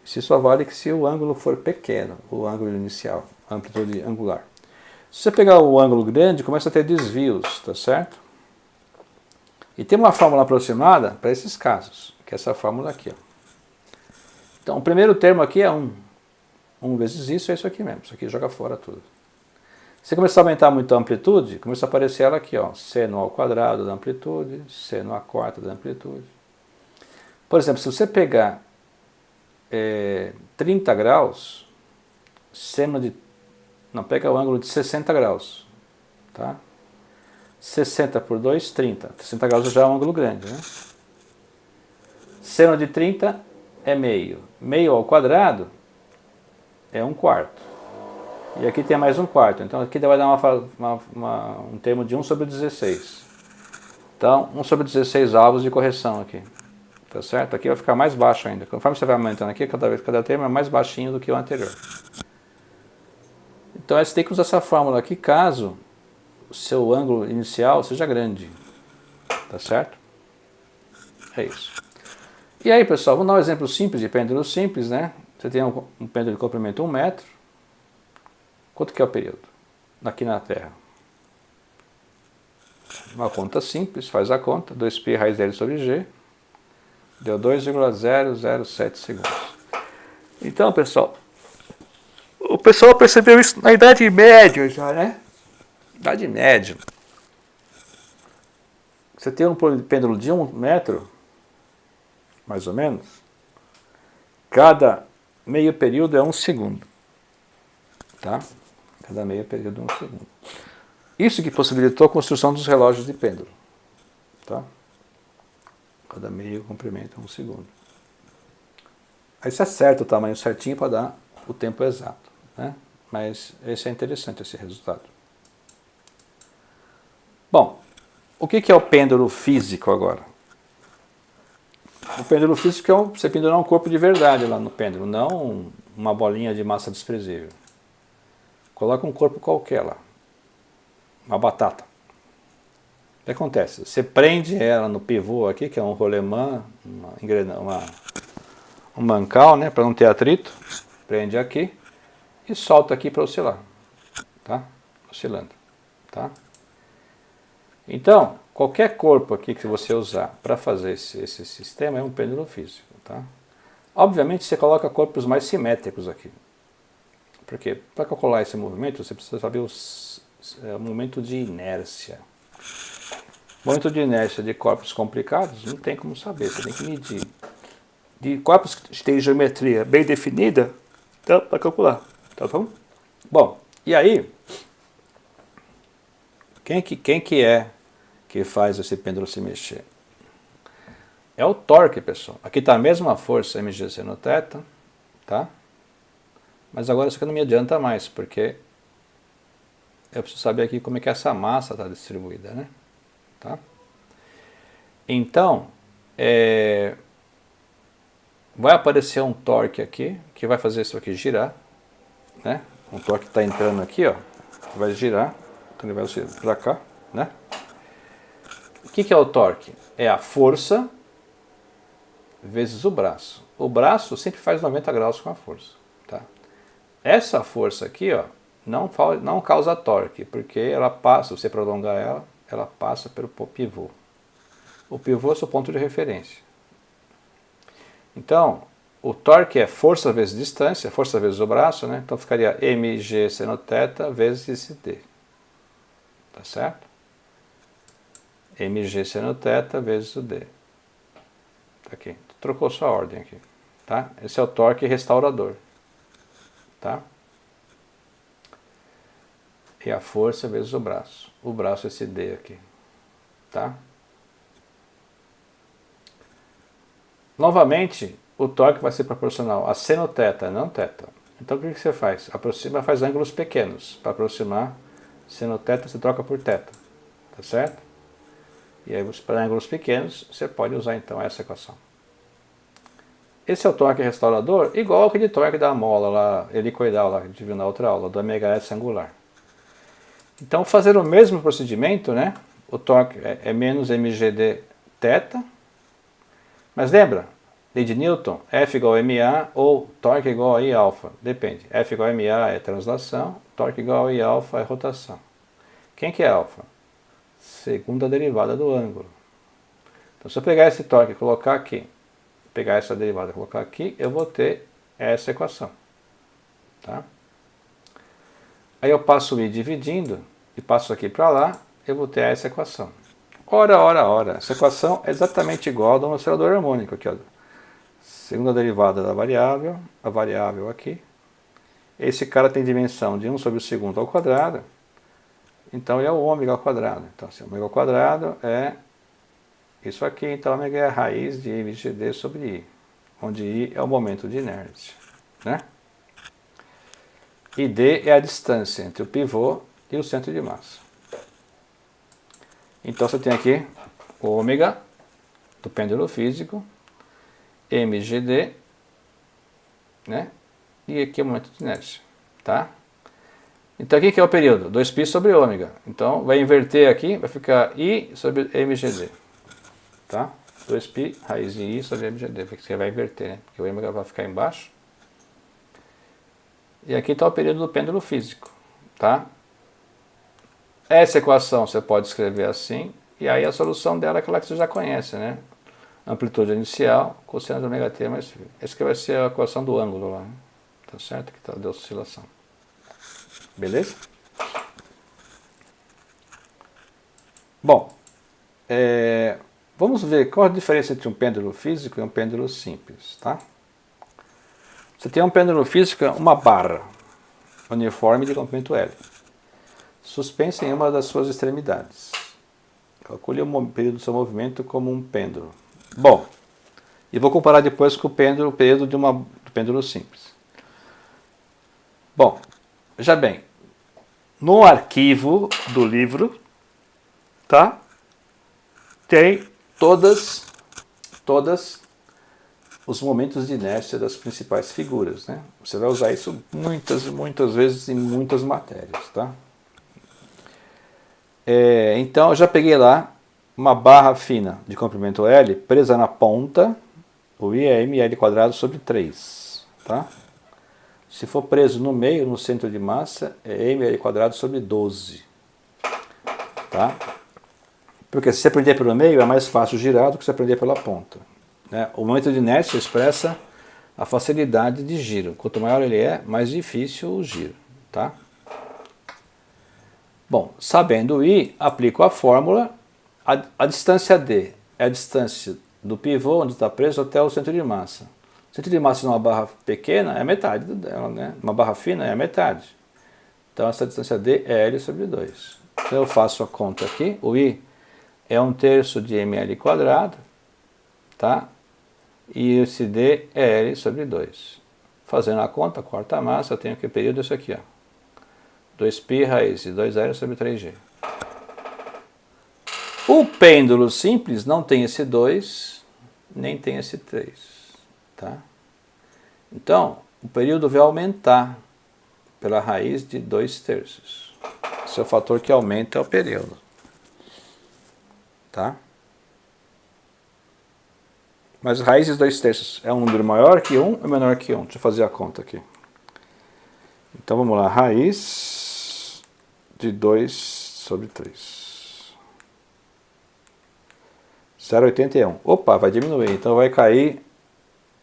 S1: Se só vale que se o ângulo for pequeno, o ângulo inicial, a amplitude angular. Se você pegar o ângulo grande, começa a ter desvios, tá certo? E tem uma fórmula aproximada para esses casos, que é essa fórmula aqui, ó. Então, o primeiro termo aqui é 1. 1 vezes isso é isso aqui mesmo. Isso aqui joga fora tudo. Se começar a aumentar muito a amplitude, começa a aparecer ela aqui, ó, seno ao quadrado da amplitude, seno à quarta da amplitude. Por exemplo, se você pegar 30 graus, seno de... Não, pega o ângulo de 60 graus, tá? 60 por 2, 30. 60 graus já é um ângulo grande, né? Seno de 30 é meio. Meio ao quadrado é 1/4. E aqui tem mais 1/4. Então aqui vai dar um termo de 1 sobre 16. Então, 1 sobre 16 avos de correção aqui. Tá certo? Aqui vai ficar mais baixo ainda. Conforme você vai aumentando aqui, cada termo é mais baixinho do que o anterior. Então você tem que usar essa fórmula aqui caso o seu ângulo inicial seja grande. Tá certo? É isso. E aí, pessoal, vamos dar um exemplo simples de pêndulo simples, né? Você tem um pêndulo de comprimento 1 metro. Quanto que é o período? Aqui na Terra. Uma conta simples, faz a conta. 2π raiz de L sobre G. Deu 2,007 segundos. Então, pessoal, o pessoal percebeu isso na Idade Média já, né? Idade Média. Você tem um pêndulo de 1 metro, mais ou menos. Cada meio período é 1 segundo. Tá? Cada meio período é 1 segundo. Isso que possibilitou a construção dos relógios de pêndulo. Tá? Cada meio comprimento é 1 segundo. Aí você acerta o tamanho certinho para dar o tempo exato, né? Mas esse é interessante, esse resultado. Bom, o que é o pêndulo físico agora? O pêndulo físico é você pendurar um corpo de verdade lá no pêndulo, não uma bolinha de massa desprezível. Coloca um corpo qualquer lá, uma batata. O que acontece? Você prende ela no pivô aqui, que é um rolemã, um mancal, né, para não ter atrito. Prende aqui e solta aqui para oscilar, tá? Oscilando, tá? Então, qualquer corpo aqui que você usar para fazer esse sistema é um pêndulo físico, tá? Obviamente você coloca corpos mais simétricos aqui. Porque para calcular esse movimento você precisa saber o momento de inércia. Momento de inércia de corpos complicados não tem como saber, você tem que medir. De corpos que têm geometria bem definida, dá para calcular, tá bom? Bom, e aí, quem que faz esse pêndulo se mexer? É o torque, pessoal. Aqui está a mesma força mg seno θ, tá? Mas agora isso aqui não me adianta mais, porque eu preciso saber aqui como é que essa massa está distribuída, né? Tá? Então, vai aparecer um torque aqui, que vai fazer isso aqui girar, né? Um torque está entrando aqui, ó, vai girar, então ele vai para cá. né? O que é o torque? É a força vezes o braço. O braço sempre faz 90 graus com a força. Tá? Essa força aqui, ó, não causa torque, porque ela passa, se você prolongar ela passa pelo pivô. O pivô é o seu ponto de referência. Então, o torque é força vezes distância, força vezes o braço, né? Então ficaria mg seno θ vezes esse d. Tá certo? mg seno θ vezes o d. Tá aqui. Trocou sua ordem aqui. Tá? Esse é o torque restaurador. Tá? E a força vezes o braço. O braço é esse d aqui. Tá? Novamente, o torque vai ser proporcional a seno θ, não θ. Então o que você faz? Aproxima, faz ângulos pequenos. Para aproximar seno θ, você troca por θ. Tá certo? E aí, para ângulos pequenos, você pode usar então essa equação. Esse é o torque restaurador, igual aquele torque da mola lá, helicoidal, lá, que a gente viu na outra aula, do ômega-s angular. Então, fazer o mesmo procedimento, né? O torque é menos mgd θ. Mas lembra, lei de Newton, F igual a ma ou torque igual a I alfa. Depende. F igual a ma é translação, torque igual a I alfa é rotação. Quem que é alfa? Segunda derivada do ângulo. Então, se eu pegar esse torque e colocar aqui, pegar essa derivada e colocar aqui, eu vou ter essa equação. Tá? Aí eu passo o I dividindo e passo aqui para lá, eu vou ter essa equação. Ora, ora, ora. Essa equação é exatamente igual ao do oscilador harmônico. Aqui, ó. Segunda derivada da variável, a variável aqui. Esse cara tem dimensão de 1 sobre o segundo ao quadrado. Então ele é o ômega ao quadrado. Então, se o ômega ao quadrado é isso aqui, então ômega é a raiz de mgd sobre I, onde I é o momento de inércia. Né? E D é a distância entre o pivô e o centro de massa. Então você tem aqui o ômega do pêndulo físico, mgd, né? E aqui é o momento de inércia. Tá? Então aqui que é o período? 2π sobre ômega. Então vai inverter aqui, vai ficar I sobre mgd. Tá? 2π raiz de I sobre mgd, porque você vai inverter, né? Porque o ômega vai ficar embaixo. E aqui está o período do pêndulo físico. Tá? Essa equação você pode escrever assim, e aí a solução dela é aquela que você já conhece, né? Amplitude inicial, cosseno de ômega t mais φ. Essa que vai ser a equação do ângulo lá, né? Tá certo? Que está de oscilação. Beleza? Bom, vamos ver qual a diferença entre um pêndulo físico e um pêndulo simples, tá? Você tem um pêndulo físico, uma barra uniforme de comprimento L, suspensa em uma das suas extremidades. Calcule o período do seu movimento como um pêndulo. Bom, e vou comparar depois com o período do pêndulo simples. Bom, veja bem, no arquivo do livro, tá? Tem todas os momentos de inércia das principais figuras, né? Você vai usar isso muitas e muitas vezes em muitas matérias, tá? Então eu já peguei lá uma barra fina de comprimento L presa na ponta, o I é mL² sobre 3, tá? Se for preso no meio, no centro de massa, é mL² sobre 12, tá? Porque se você prender pelo meio é mais fácil girar do que se você prender pela ponta, né? O momento de inércia expressa a facilidade de giro. Quanto maior ele é, mais difícil o giro, tá? Bom, sabendo I, aplico a fórmula. A distância D é a distância do pivô, onde está preso, até o centro de massa. O centro de massa numa barra pequena é a metade dela, né? Uma barra fina é a metade. Então essa distância D é L sobre 2. Então eu faço a conta aqui. O I é 1/3 de mL², tá? E esse D é L sobre 2. Fazendo a conta, corta a massa, eu tenho que período isso aqui, ó. 2π raiz de 2L sobre 3G. O pêndulo simples não tem esse 2, nem tem esse 3. Tá? Então, o período vai aumentar pela raiz de 2/3. Esse é o fator que aumenta o período. tá? Mas raiz de 2/3 é um número maior que 1 ou menor que 1? Deixa eu fazer a conta aqui. Então vamos lá, raiz de 2/3. 0,81. Opa, vai diminuir, então vai cair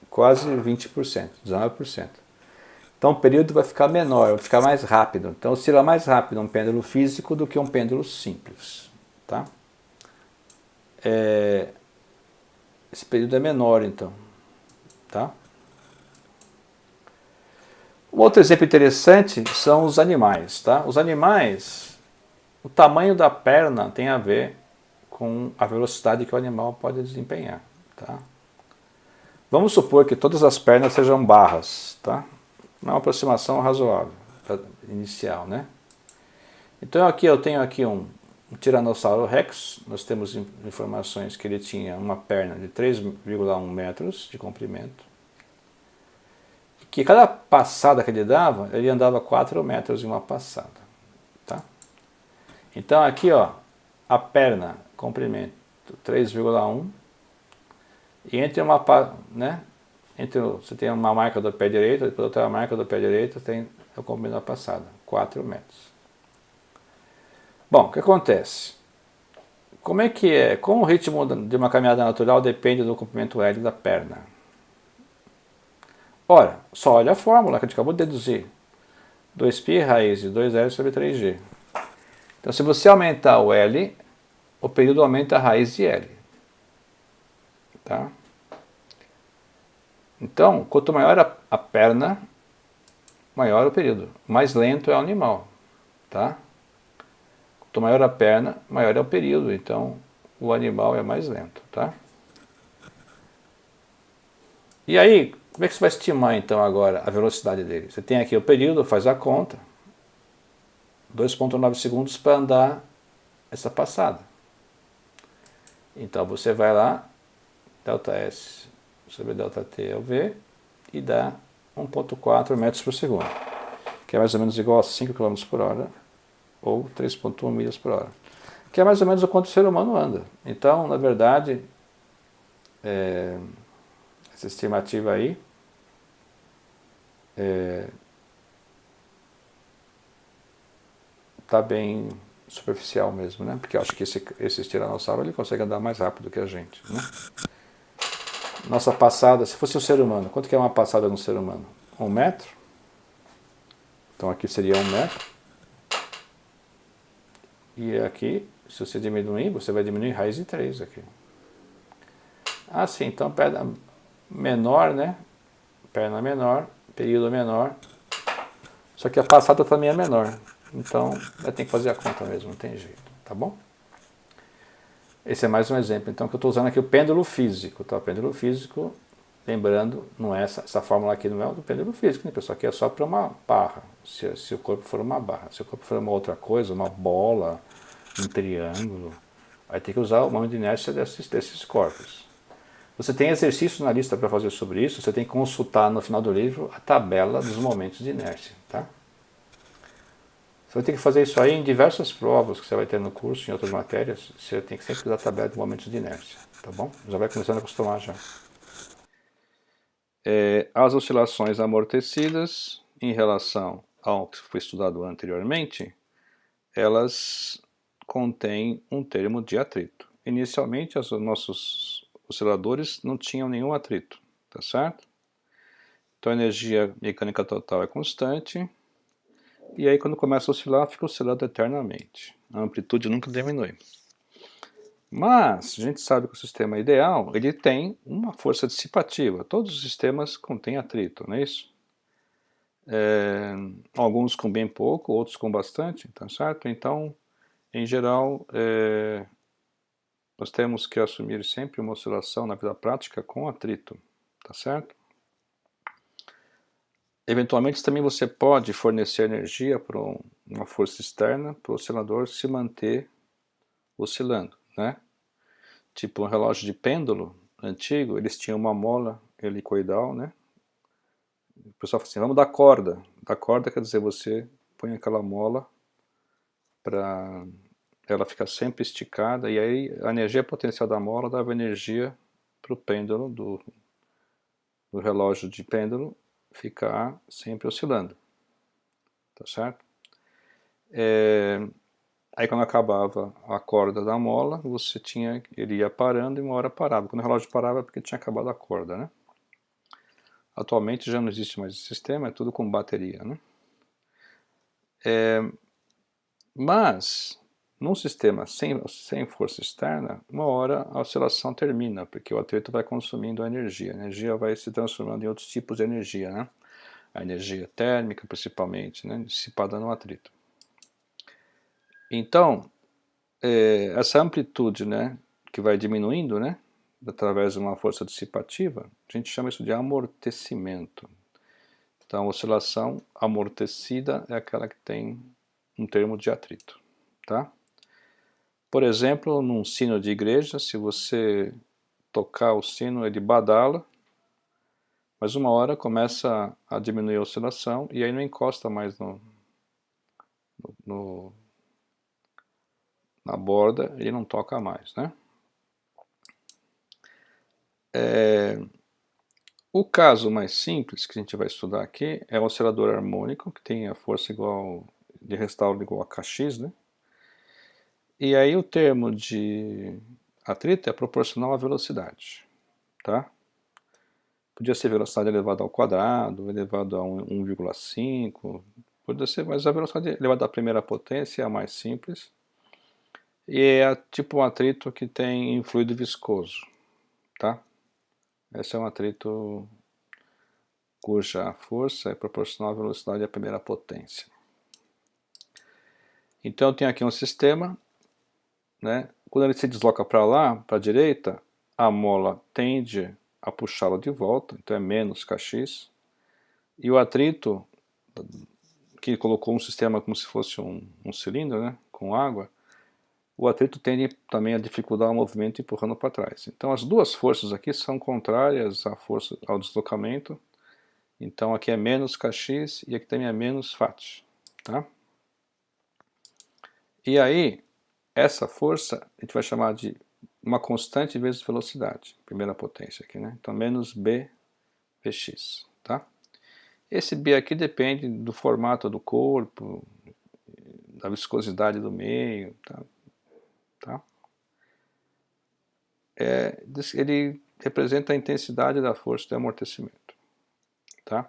S1: quase 20%, 19%. Então o período vai ficar menor, vai ficar mais rápido. Então oscila mais rápido um pêndulo físico do que um pêndulo simples. Tá? Esse período é menor então. Tá? Um outro exemplo interessante são os animais. Tá? Os animais, o tamanho da perna tem a ver com a velocidade que o animal pode desempenhar. Tá? Vamos supor que todas as pernas sejam barras. Tá? Uma aproximação razoável, inicial, né? Então aqui eu tenho aqui um Tiranossauro Rex, nós temos informações que ele tinha uma perna de 3,1 metros de comprimento, que cada passada que ele dava, ele andava 4 metros em uma passada. Tá? Então aqui, ó, a perna, comprimento 3,1, e entre uma, né? Você tem uma marca do pé direito, depois outra marca do pé direito, tem o comprimento da passada, 4 metros. Bom, o que acontece? Como é que é? Como o ritmo de uma caminhada natural depende do comprimento L da perna? Ora, só olha a fórmula que a gente acabou de deduzir. 2π raiz de 2L sobre 3G. Então, se você aumentar o L, o período aumenta a raiz de L. Tá? Então, quanto maior a perna, maior o período. Mais lento é o animal. Tá? Quanto maior a perna, maior é o período. Então, o animal é mais lento. Tá? E aí, como é que você vai estimar então agora a velocidade dele? Você tem aqui o período, faz a conta. 2,9 segundos para andar essa passada. Então você vai lá, ΔS sobre ΔT é o V, e dá 1,4 metros por segundo, que é mais ou menos igual a 5 km por hora, ou 3,1 milhas por hora, que é mais ou menos o quanto o ser humano anda. Então, na verdade, essa estimativa aí está bem superficial mesmo, né? Porque eu acho que esse tiranossauro ele consegue andar mais rápido que a gente, né? Nossa passada, se fosse um ser humano, quanto que é uma passada no ser humano? 1 metro? Então aqui seria 1 metro. E aqui, se você diminuir, você vai diminuir raiz de 3 aqui. Ah, sim, então perna menor, né? Perna menor, período menor. Só que a passada também é menor. Então, vai ter que fazer a conta mesmo, não tem jeito, tá bom? Esse é mais um exemplo, então, que eu estou usando aqui o pêndulo físico, tá? O pêndulo físico, lembrando, não é essa fórmula aqui não é do pêndulo físico, né, pessoal? Aqui é só para uma barra, se o corpo for uma barra. Se o corpo for uma outra coisa, uma bola, um triângulo, vai ter que usar o momento de inércia desses corpos. Você tem exercícios na lista para fazer sobre isso, você tem que consultar no final do livro a tabela dos momentos de inércia, tá? Você vai ter que fazer isso aí em diversas provas que você vai ter no curso, em outras matérias. Você tem que sempre usar a tabela de momentos de inércia, tá bom? Já vai começando a acostumar já. As oscilações amortecidas, em relação ao que foi estudado anteriormente, elas contêm um termo de atrito. Inicialmente, os nossos osciladores não tinham nenhum atrito, tá certo? Então a energia mecânica total é constante. E aí quando começa a oscilar, fica oscilando eternamente. A amplitude nunca diminui. Mas a gente sabe que o sistema ideal, ele tem uma força dissipativa. Todos os sistemas contêm atrito, não é isso? Alguns com bem pouco, outros com bastante, tá certo? Então, em geral, nós temos que assumir sempre uma oscilação na vida prática com atrito, tá certo? Eventualmente também você pode fornecer energia para uma força externa para o oscilador se manter oscilando, né? Tipo um relógio de pêndulo antigo, eles tinham uma mola helicoidal, né? O pessoal fala assim, vamos dar corda. Dar corda quer dizer você põe aquela mola para ela fica sempre esticada, e aí a energia potencial da mola dava energia para o pêndulo do relógio de pêndulo ficar sempre oscilando, tá certo? Aí quando acabava a corda da mola, ele ia parando e uma hora parava. Quando o relógio parava é porque tinha acabado a corda, né? Atualmente já não existe mais esse sistema, é tudo com bateria, né? Mas, num sistema sem força externa, uma hora a oscilação termina, porque o atrito vai consumindo a energia vai se transformando em outros tipos de energia, né? A energia térmica, principalmente, né? Dissipada no atrito. Então, essa amplitude, né, que vai diminuindo, né, através de uma força dissipativa, a gente chama isso de amortecimento. Então, a oscilação amortecida é aquela que tem um termo de atrito, tá? Por exemplo, num sino de igreja, se você tocar o sino, ele badala, mas uma hora começa a diminuir a oscilação e aí não encosta mais na borda, ele não toca mais, né? O caso mais simples que a gente vai estudar aqui é o oscilador harmônico, que tem a força igual de restauro igual a kx, né? E aí o termo de atrito é proporcional à velocidade, tá? Podia ser velocidade elevada ao quadrado, elevado a 1,5, podia ser, mas a velocidade elevada à primeira potência é a mais simples. E é tipo um atrito que tem em fluido viscoso, tá? Esse é um atrito cuja força é proporcional à velocidade à primeira potência. Então eu tenho aqui um sistema, né? Quando ele se desloca para lá, para a direita, a mola tende a puxá-lo de volta, então é menos kx, e o atrito, que colocou um sistema como se fosse um cilindro, né, com água, o atrito tende também a dificultar o movimento empurrando para trás. Então as duas forças aqui são contrárias à força, ao deslocamento, então aqui é menos kx e aqui também é menos fat, tá? E aí, essa força a gente vai chamar de uma constante vezes velocidade, primeira potência aqui, né? Então menos b vx, tá? Esse b aqui depende do formato do corpo, da viscosidade do meio, tá? Ele representa a intensidade da força de amortecimento, tá?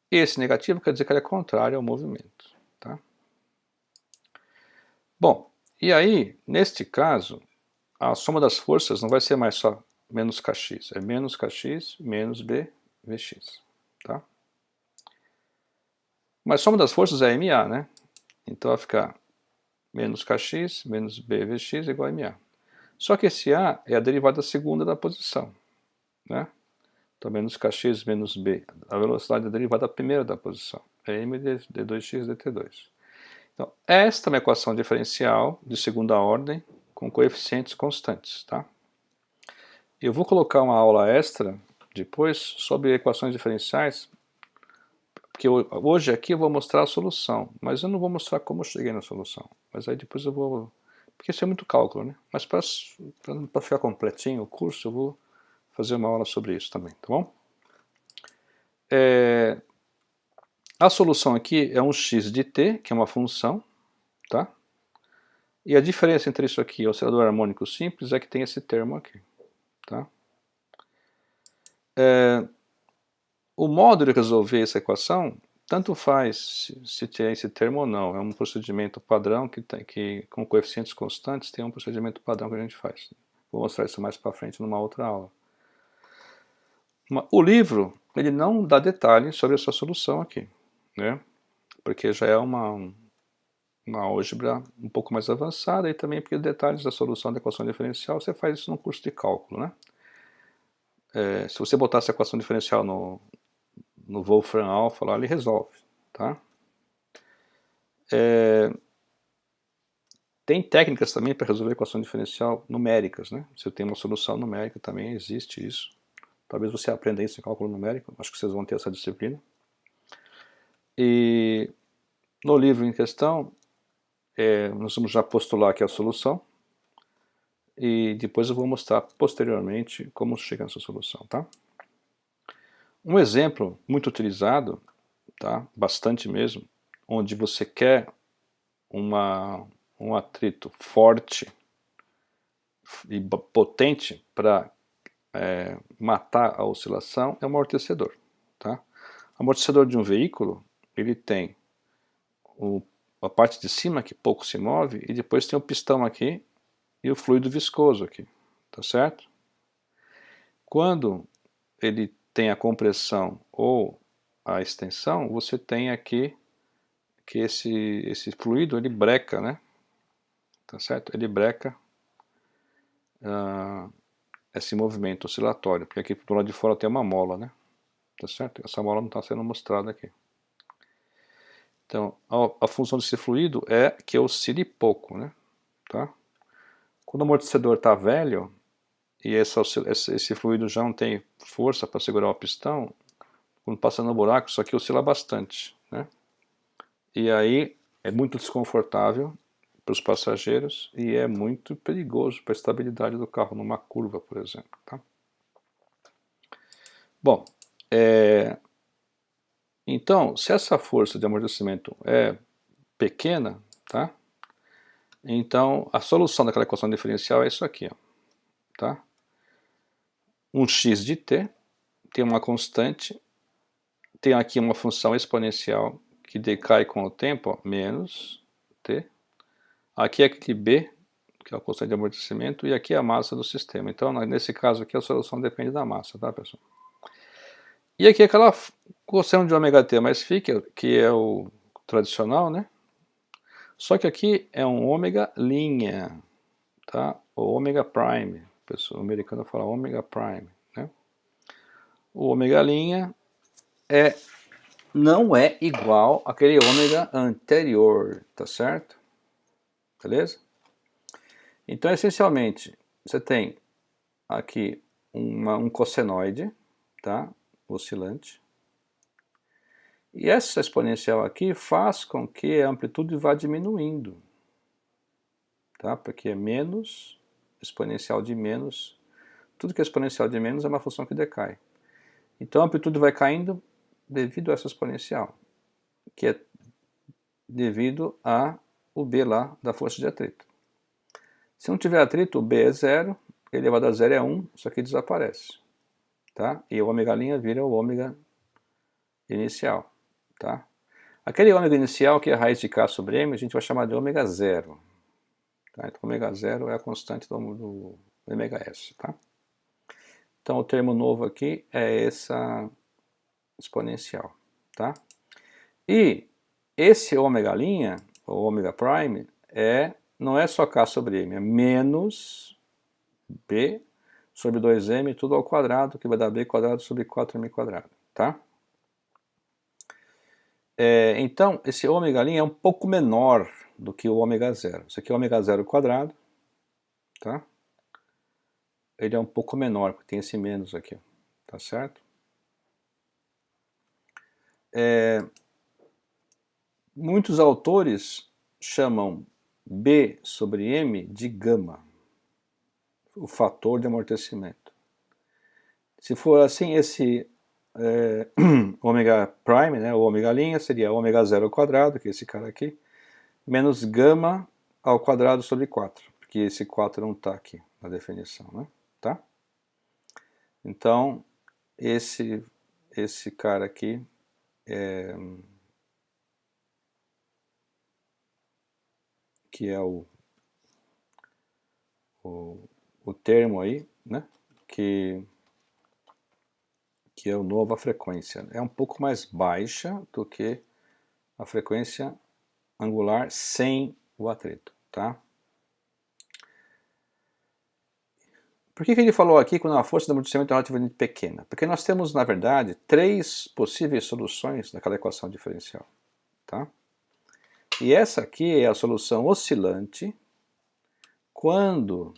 S1: Esse negativo quer dizer que ele é contrário ao movimento, tá? Bom, e aí, neste caso, a soma das forças não vai ser mais só menos kx, é menos kx menos b vx, tá? Mas a soma das forças é ma, né? Então vai ficar menos kx menos b vx igual a ma. Só que esse a é a derivada segunda da posição, né? Então menos kx menos b, a velocidade é a derivada primeira da posição, é m de d2x dt2. Então esta é uma equação diferencial de segunda ordem com coeficientes constantes, tá? Eu vou colocar uma aula extra depois sobre equações diferenciais, porque hoje aqui eu vou mostrar a solução, mas eu não vou mostrar como eu cheguei na solução. Mas aí depois eu vou... Porque isso é muito cálculo, né? Mas para ficar completinho o curso, eu vou fazer uma aula sobre isso também, tá bom? A solução aqui é um x de t, que é uma função, tá? E a diferença entre isso aqui e o oscilador harmônico simples é que tem esse termo aqui, tá? O modo de resolver essa equação, tanto faz se tem esse termo ou não. É um procedimento padrão que com coeficientes constantes tem um procedimento padrão que a gente faz. Vou mostrar isso mais para frente numa outra aula. O livro, ele não dá detalhes sobre essa solução aqui, né? Porque já é uma álgebra um pouco mais avançada e também porque detalhes da solução da equação diferencial você faz isso no curso de cálculo, né? Se você botar essa equação diferencial no Wolfram Alpha lá, ele resolve, tá? Tem técnicas também para resolver equação diferencial numéricas, né? Se eu tenho uma solução numérica também existe isso. Talvez você aprenda isso em cálculo numérico, acho que vocês vão ter essa disciplina. E no livro em questão, Nós vamos já postular aqui a solução e depois eu vou mostrar posteriormente como chegar nessa solução, tá? Um exemplo muito utilizado, tá? Bastante mesmo, onde você quer um atrito forte e potente para matar a oscilação é o amortecedor, tá? O amortecedor de um veículo, ele tem a parte de cima que pouco se move e depois tem o pistão aqui e o fluido viscoso aqui, tá certo? Quando ele tem a compressão ou a extensão, você tem aqui que esse fluido ele breca, né? Tá certo? Ele breca esse movimento oscilatório, porque aqui do lado de fora tem uma mola, né? Tá certo? Essa mola não está sendo mostrada aqui. Então, a função desse fluido é que oscile pouco, né? Tá? Quando o amortecedor está velho e esse fluido já não tem força para segurar o pistão, quando passa no buraco, isso aqui oscila bastante, né? E aí é muito desconfortável para os passageiros e é muito perigoso para a estabilidade do carro numa curva, por exemplo, tá? Bom, então, se essa força de amortecimento é pequena, tá? Então, a solução daquela equação diferencial é isso aqui, ó, tá? Um x de t, tem uma constante, tem aqui uma função exponencial que decai com o tempo, ó, menos t. Aqui é aquele b, que é a constante de amortecimento, e aqui é a massa do sistema. Então, nesse caso aqui, a solução depende da massa, tá, pessoal? E aqui aquela cosseno de ômega t mais φ, que é o tradicional, né? Só que aqui é um ômega linha, tá? Ou ômega prime, o americano fala ômega prime, né? O ômega linha não é igual àquele ômega anterior, tá certo? Beleza? Então, essencialmente, você tem aqui um cossenoide, tá? Oscilante. E essa exponencial aqui faz com que a amplitude vá diminuindo, tá? Porque é menos exponencial de menos. Tudo que é exponencial de menos é uma função que decai. Então a amplitude vai caindo devido a essa exponencial, que é devido a o B lá da força de atrito. Se não tiver atrito, o B é zero, elevado a zero é 1, isso aqui desaparece. Tá? E o ômega' vira o ômega inicial. Tá? Aquele ômega inicial, que é a raiz de K sobre M, a gente vai chamar de ômega zero. Tá? Então, ômega zero é a constante do ômega-S. Tá? Então, o termo novo aqui é essa exponencial. Tá? E esse ômega', ou ômega prime, não é só K sobre M, é menos B sobre 2M, tudo ao quadrado, que vai dar B quadrado sobre 4M quadrado. Tá? Então, esse ômega' é um pouco menor do que o ômega zero. Isso aqui é ômega zero quadrado, tá? Ele é um pouco menor, porque tem esse menos aqui, tá certo? Muitos autores chamam B sobre M de gama, o fator de amortecimento. Se for assim, esse ômega prime, né, o ômega' seria ômega zero ao quadrado, que é esse cara aqui, menos gama ao quadrado sobre 4, porque esse 4 não está aqui na definição, né? Tá? Então, esse cara aqui que é o termo aí, né? Que é o novo a frequência. É um pouco mais baixa do que a frequência angular sem o atrito, tá? Por que ele falou aqui quando a força de amortecimento é relativamente pequena? Porque nós temos, na verdade, 3 possíveis soluções daquela equação diferencial, tá? E essa aqui é a solução oscilante quando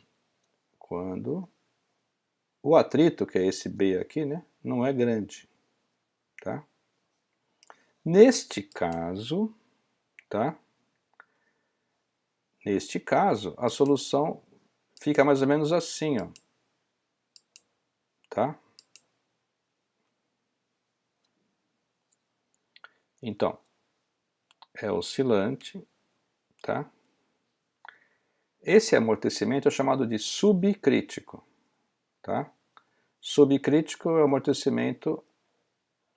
S1: o atrito, que é esse B aqui, né, não é grande, tá? Neste caso, tá? Neste caso, a solução fica mais ou menos assim, ó, tá? Então, é oscilante, tá? Esse amortecimento é chamado de subcrítico, tá? Subcrítico é o amortecimento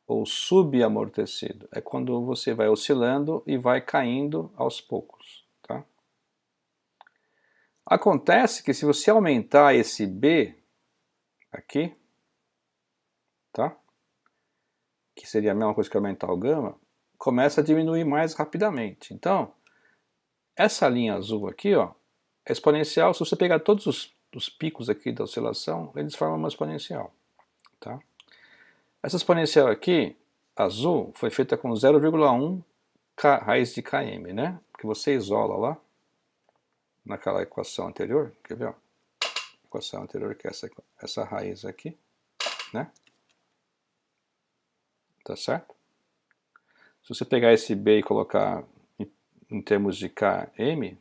S1: ou subamortecido. É quando você vai oscilando e vai caindo aos poucos, tá? Acontece que se você aumentar esse B aqui, tá? Que seria a mesma coisa que aumentar o gama, começa a diminuir mais rapidamente. Então, essa linha azul aqui, ó, é exponencial. Se você pegar todos os picos aqui da oscilação, eles formam uma exponencial, tá? Essa exponencial aqui, azul, foi feita com 0,1 raiz de km, né? Que você isola lá, naquela equação anterior, quer ver, ó? Equação anterior, que é essa raiz aqui, né? Tá certo? Se você pegar esse B e colocar em termos de km,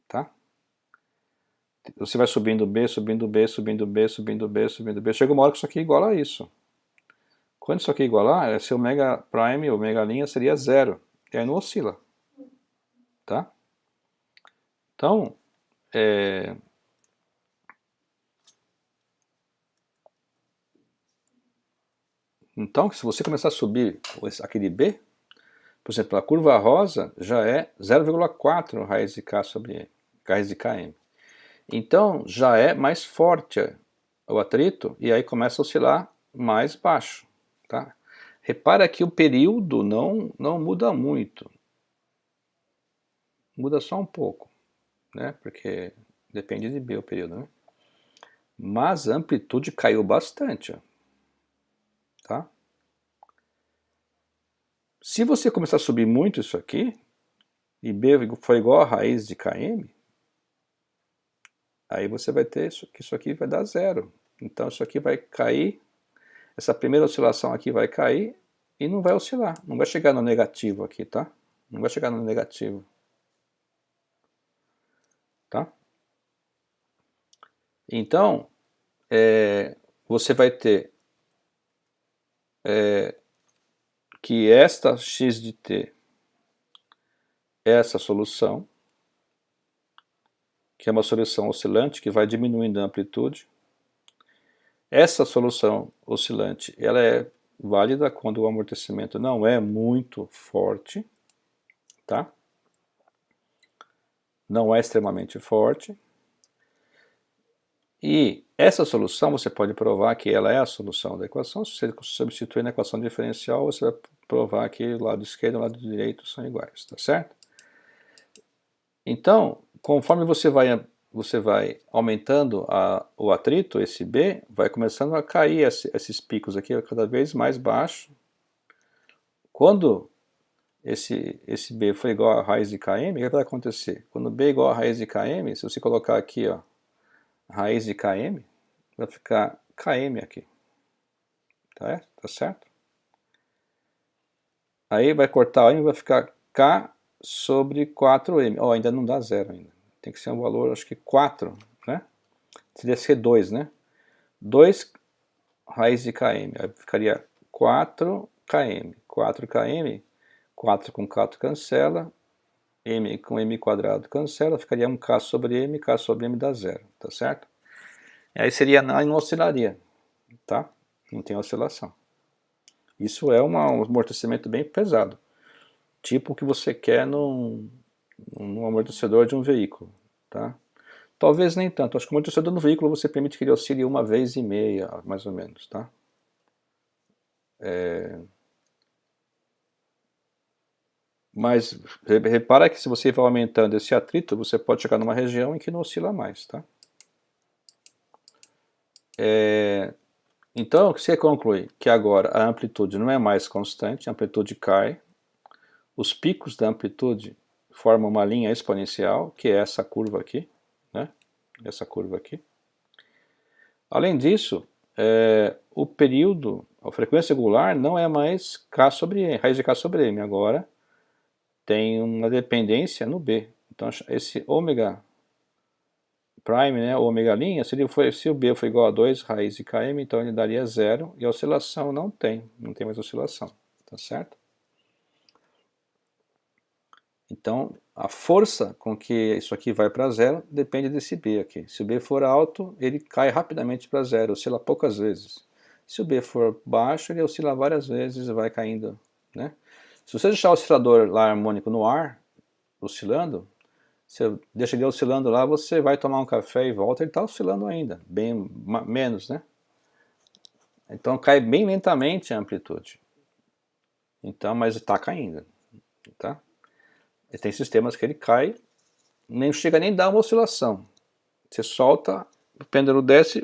S1: tá? Você vai subindo B, subindo B, subindo B, subindo B, subindo B. Chega uma hora que isso aqui iguala a isso. Quando isso aqui igualar, esse omega prime, omega linha, seria zero. E aí não oscila. Tá? Então, se você começar a subir aquele B, por exemplo, a curva rosa já é 0,4 raiz de K sobre M, raiz de Km. Então, já é mais forte o atrito e aí começa a oscilar mais baixo. Tá? Repara que o período não muda muito. Muda só um pouco, né? Porque depende de B o período, né? Mas a amplitude caiu bastante, ó. Tá? Se você começar a subir muito isso aqui, e B foi igual a raiz de km, aí você vai ter isso aqui vai dar zero. Então isso aqui vai cair, essa primeira oscilação aqui vai cair e não vai oscilar, não vai chegar no negativo aqui, tá? Não vai chegar no negativo. Tá? Então, você vai ter que esta x de t é essa solução, que é uma solução oscilante que vai diminuindo a amplitude. Essa solução oscilante ela é válida quando o amortecimento não é muito forte, tá? Não é extremamente forte. E essa solução você pode provar que ela é a solução da equação. Se você substituir na equação diferencial, você vai provar que o lado esquerdo e o lado direito são iguais, tá certo? Então, conforme você vai aumentando o atrito, esse B, vai começando a cair esses picos aqui cada vez mais baixo. Quando esse B for igual a raiz de km, o que vai acontecer? Quando B é igual a raiz de km, se você colocar aqui, ó, raiz de km, vai ficar km aqui. Tá certo? Aí vai cortar o m, vai ficar k sobre 4m. Ó, ainda não dá zero ainda. Tem que ser um valor, acho que 4, né? Seria ser 2, né? 2 raiz de km. Aí ficaria 4km. 4km, 4 com 4 cancela, m com m quadrado cancela, ficaria 1k sobre m, k sobre m dá zero, tá certo? E aí seria, não oscilaria, tá? Não tem oscilação. Isso é um amortecimento bem pesado, tipo o que você quer num amortecedor de um veículo, tá? Talvez nem tanto, acho que o amortecedor no veículo você permite que ele oscile 1,5 vezes, mais ou menos, tá? Mas repara que se você vai aumentando esse atrito, você pode chegar numa região em que não oscila mais, tá? Então, o que você conclui? Que agora a amplitude não é mais constante, a amplitude cai, os picos da amplitude formam uma linha exponencial, que é essa curva aqui, né? Essa curva aqui. Além disso, o período, a frequência angular não é mais k sobre m, raiz de k sobre m, agora tem uma dependência no b. Então esse ômega prime, né, ômega linha, se o B for igual a 2 raiz de km, então ele daria 0, e a oscilação não tem mais oscilação, tá certo? Então, a força com que isso aqui vai para 0 depende desse B aqui. Se o B for alto, ele cai rapidamente para 0, oscila poucas vezes. Se o B for baixo, ele oscila várias vezes e vai caindo, né? Se você deixar o oscilador lá harmônico no ar, oscilando, você deixa ele oscilando lá, você vai tomar um café e volta, ele está oscilando ainda, bem menos, né? Então cai bem lentamente a amplitude. Então, mas está caindo, tá? E tem sistemas que ele cai, nem chega nem a dar uma oscilação. Você solta, o pêndulo desce,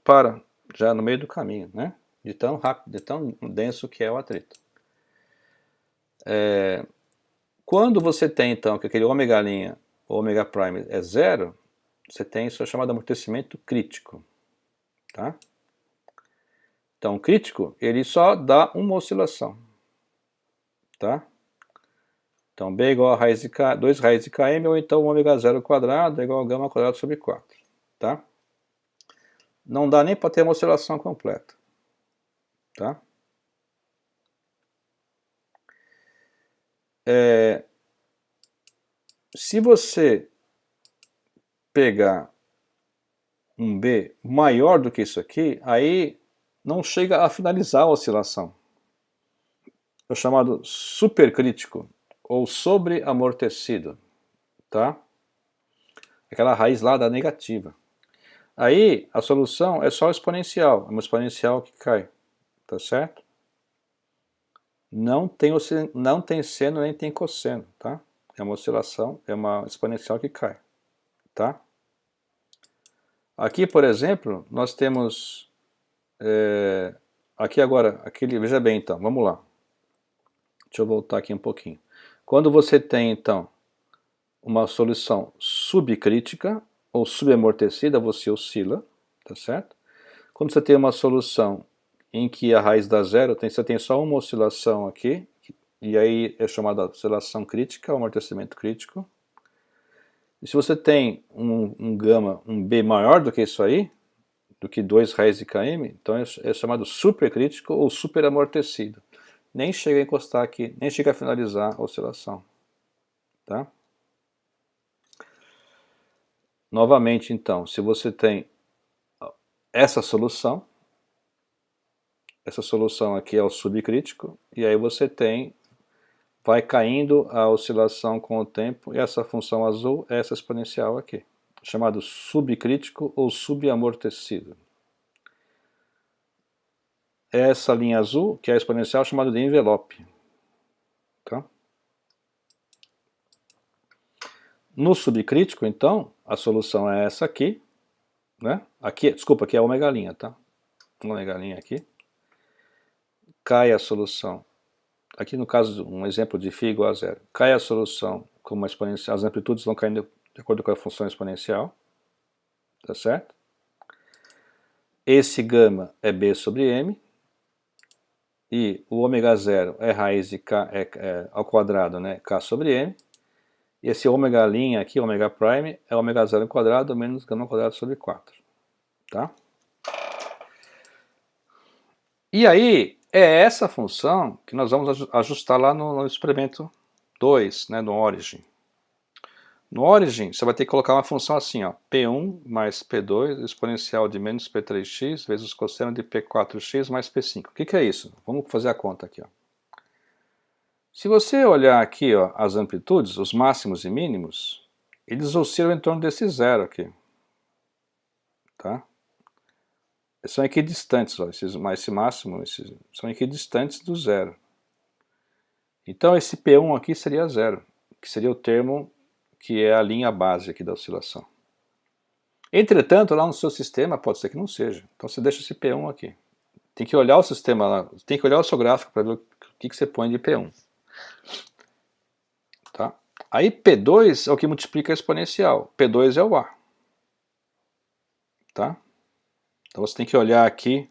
S1: para, já no meio do caminho, né? De tão rápido, de tão denso que é o atrito. Quando você tem, então, que aquele ômega linha, ômega prime é 0, você tem isso chamado amortecimento crítico, tá? Então, o crítico, ele só dá uma oscilação, tá? Então, B igual a raiz de 2 raiz de km, ou então ômega 0 quadrado é igual a gama quadrado sobre 4, tá? Não dá nem para ter uma oscilação completa, tá? Se você pegar um B maior do que isso aqui, aí não chega a finalizar a oscilação. É o chamado supercrítico, ou sobreamortecido, tá? Aquela raiz lá da negativa. Aí a solução é só exponencial, é uma exponencial que cai, tá certo? Não tem seno nem tem cosseno, tá? É uma oscilação, é uma exponencial que cai, tá? Aqui, por exemplo, nós temos aqui agora, veja bem então, vamos lá. Deixa eu voltar aqui um pouquinho. Quando você tem então uma solução subcrítica ou subamortecida, você oscila, tá certo? Quando você tem uma solução em que a raiz dá zero, você tem só uma oscilação aqui, e aí é chamada oscilação crítica, ou amortecimento crítico. E se você tem um gama, um B maior do que isso aí, do que 2 raiz de km, então é chamado supercrítico ou superamortecido. Nem chega a encostar aqui, nem chega a finalizar a oscilação, tá? Novamente, então, se você tem essa solução aqui é o subcrítico, e aí você vai caindo a oscilação com o tempo, e essa função azul é essa exponencial aqui, chamado subcrítico ou subamortecido. Essa linha azul, que é a exponencial, chamada de envelope. Tá? No subcrítico, então, a solução é essa aqui, né? Aqui é ômega linha, tá? Ômega linha aqui. Cai a solução. Aqui no caso, um exemplo de φ igual a zero. Cai a solução com uma exponencial, as amplitudes vão caindo de acordo com a função exponencial, tá certo? Esse gama é B sobre M, e o ômega zero é raiz de K ao quadrado, né? K sobre M. E esse ômega linha aqui, ômega prime, é ômega zero ao quadrado menos gama ao quadrado sobre 4. Tá? E aí, é essa função que nós vamos ajustar lá no experimento 2, né, no origin. No origin, você vai ter que colocar uma função assim, ó, P1 mais P2 exponencial de menos P3x vezes cosseno de P4x mais P5. O que é isso? Vamos fazer a conta aqui. Ó. Se você olhar aqui ó, as amplitudes, os máximos e mínimos, eles oscilam em torno desse zero aqui. Tá? São equidistantes, ó, esse máximo, são equidistantes do zero. Então esse P1 aqui seria zero, que seria o termo que é a linha base aqui da oscilação. Entretanto, lá no seu sistema pode ser que não seja. Então você deixa esse P1 aqui. Tem que olhar o sistema lá, tem que olhar o seu gráfico para ver o que você põe de P1. Tá? Aí P2 é o que multiplica a exponencial. P2 é o A. Tá? Então você tem que olhar aqui,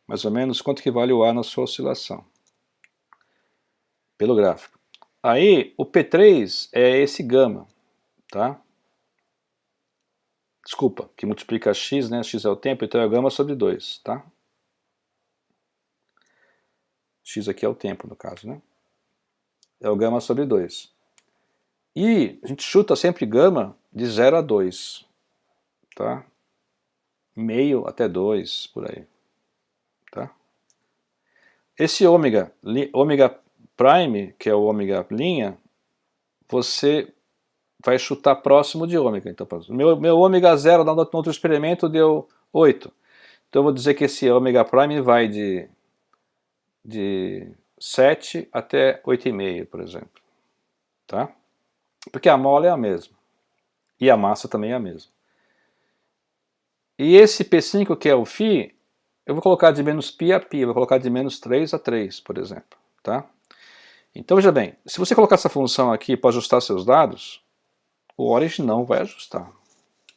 S1: mais ou menos, quanto que vale o A na sua oscilação. Pelo gráfico. Aí o P3 é esse gama. tá? Desculpa, que multiplica x, né? X é o tempo, então é gama sobre 2, tá? X aqui é o tempo, no caso, né? É o gama sobre 2. E a gente chuta sempre gama de 0 a 2, tá? Meio até 2, por aí, tá? Esse ômega prime, que é o ômega linha, você vai chutar próximo de ômega. Então, meu ômega zero no outro experimento deu 8. Então eu vou dizer que esse ômega prime vai de 7 até 8,5, por exemplo. Tá? Porque a mola é a mesma. E a massa também é a mesma. E esse P5, que é o φ, eu vou colocar de menos π a π, eu vou colocar de menos 3 a 3, por exemplo. Tá? Então veja bem, se você colocar essa função aqui para ajustar seus dados, o origin não vai ajustar.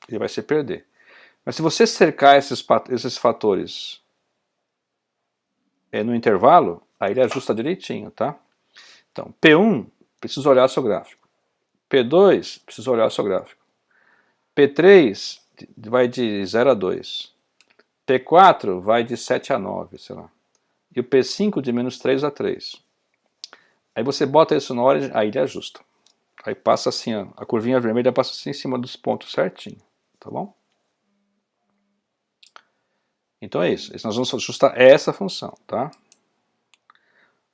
S1: Ele vai se perder. Mas se você cercar esses fatores no intervalo, aí ele ajusta direitinho, tá? Então, P1, preciso olhar seu gráfico. P2, preciso olhar seu gráfico. P3 vai de 0 a 2. P4 vai de 7 a 9, sei lá. E o P5 de menos 3 a 3. Aí você bota isso na origin, aí ele ajusta. Aí passa assim, ó, a curvinha vermelha passa assim em cima dos pontos certinho, tá bom? Então é isso. Nós vamos ajustar essa função, tá?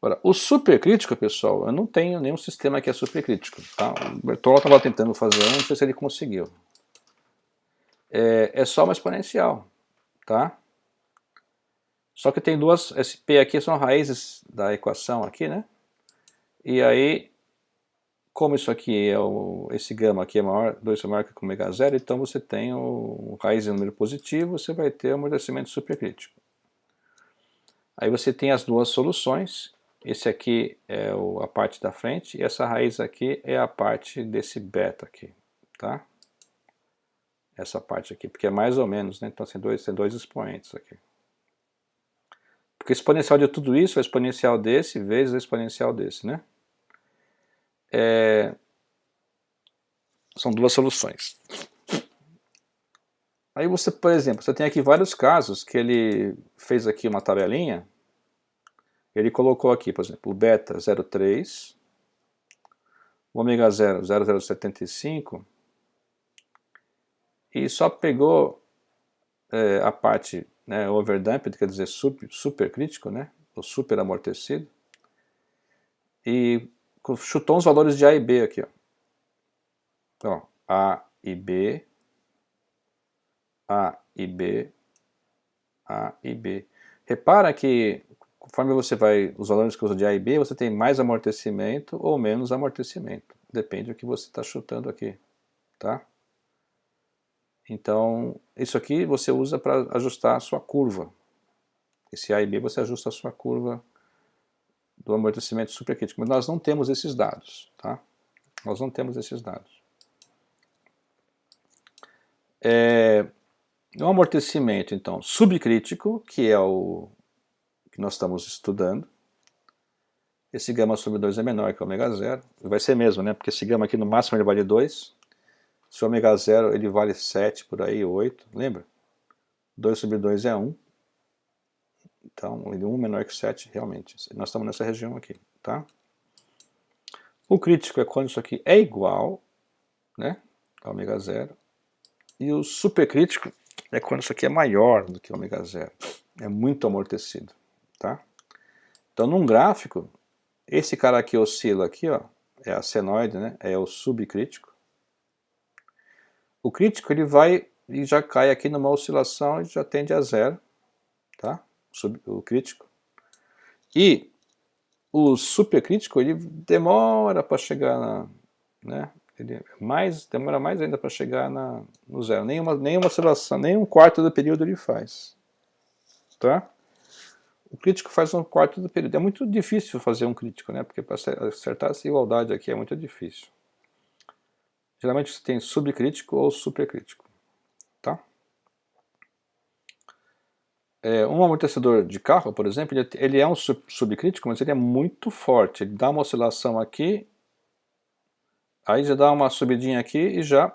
S1: Agora, o supercrítico, pessoal, eu não tenho nenhum sistema que é supercrítico, tá? O Bertollo estava tentando fazer não sei se ele conseguiu. É só uma exponencial, tá? Só que tem duas, esse P aqui são raízes da equação aqui, né? E aí, como isso aqui é esse gama aqui é maior, 2 é maior que ômega zero, então você tem o raiz em número positivo, você vai ter o amortecimento supercrítico. Aí você tem as duas soluções. Esse aqui é a parte da frente e essa raiz aqui é a parte desse beta aqui, tá? Essa parte aqui, porque é mais ou menos, né? Então tem dois expoentes aqui. Porque o exponencial de tudo isso é o exponencial desse vezes o exponencial desse, né? São duas soluções. Aí você, por exemplo, você tem aqui vários casos que ele fez aqui uma tabelinha. Ele colocou aqui, por exemplo, o beta 0,3, o ômega 0, 0,075, e só pegou a parte, né, overdamped, quer dizer supercrítico, né, ou super amortecido, e chutou uns valores de A e B aqui, ó. A e B, A e B, A e B. Repara que conforme você vai, os valores que usa de A e B, você tem mais amortecimento ou menos amortecimento. Depende do que você está chutando aqui, tá? Então, isso aqui você usa para ajustar a sua curva. Esse A e B você ajusta a sua curva do amortecimento supercrítico. Mas nós não temos esses dados, tá? Nós não temos esses dados. No amortecimento, então, subcrítico, que é o que nós estamos estudando, esse gama sobre 2 é menor que o ômega 0. Vai ser mesmo, né? Porque esse gama aqui no máximo ele vale 2. Se o ômega 0 ele vale 7 por aí, 8, lembra? 2 sobre 2 é 1. Então, 1 menor que 7, realmente. Nós estamos nessa região aqui, tá? O crítico é quando isso aqui é igual, né, a ômega 0. E o supercrítico é quando isso aqui é maior do que ômega 0. É muito amortecido, tá? Então, num gráfico, esse cara aqui oscila aqui, ó, é a senoide, né, é o subcrítico. O crítico, ele vai e já cai aqui numa oscilação e já tende a 0, tá? O crítico. E o supercrítico, ele demora para chegar né? Ele demora mais ainda para chegar no 0. Nenhuma oscilação, nem um quarto do período ele faz. Tá? O crítico faz um quarto do período. É muito difícil fazer um crítico, né? Porque para acertar essa igualdade aqui é muito difícil. Geralmente você tem subcrítico ou supercrítico. Tá? Um amortecedor de carro, por exemplo, ele é um subcrítico, mas ele é muito forte. Ele dá uma oscilação aqui Aí já dá uma subidinha aqui e já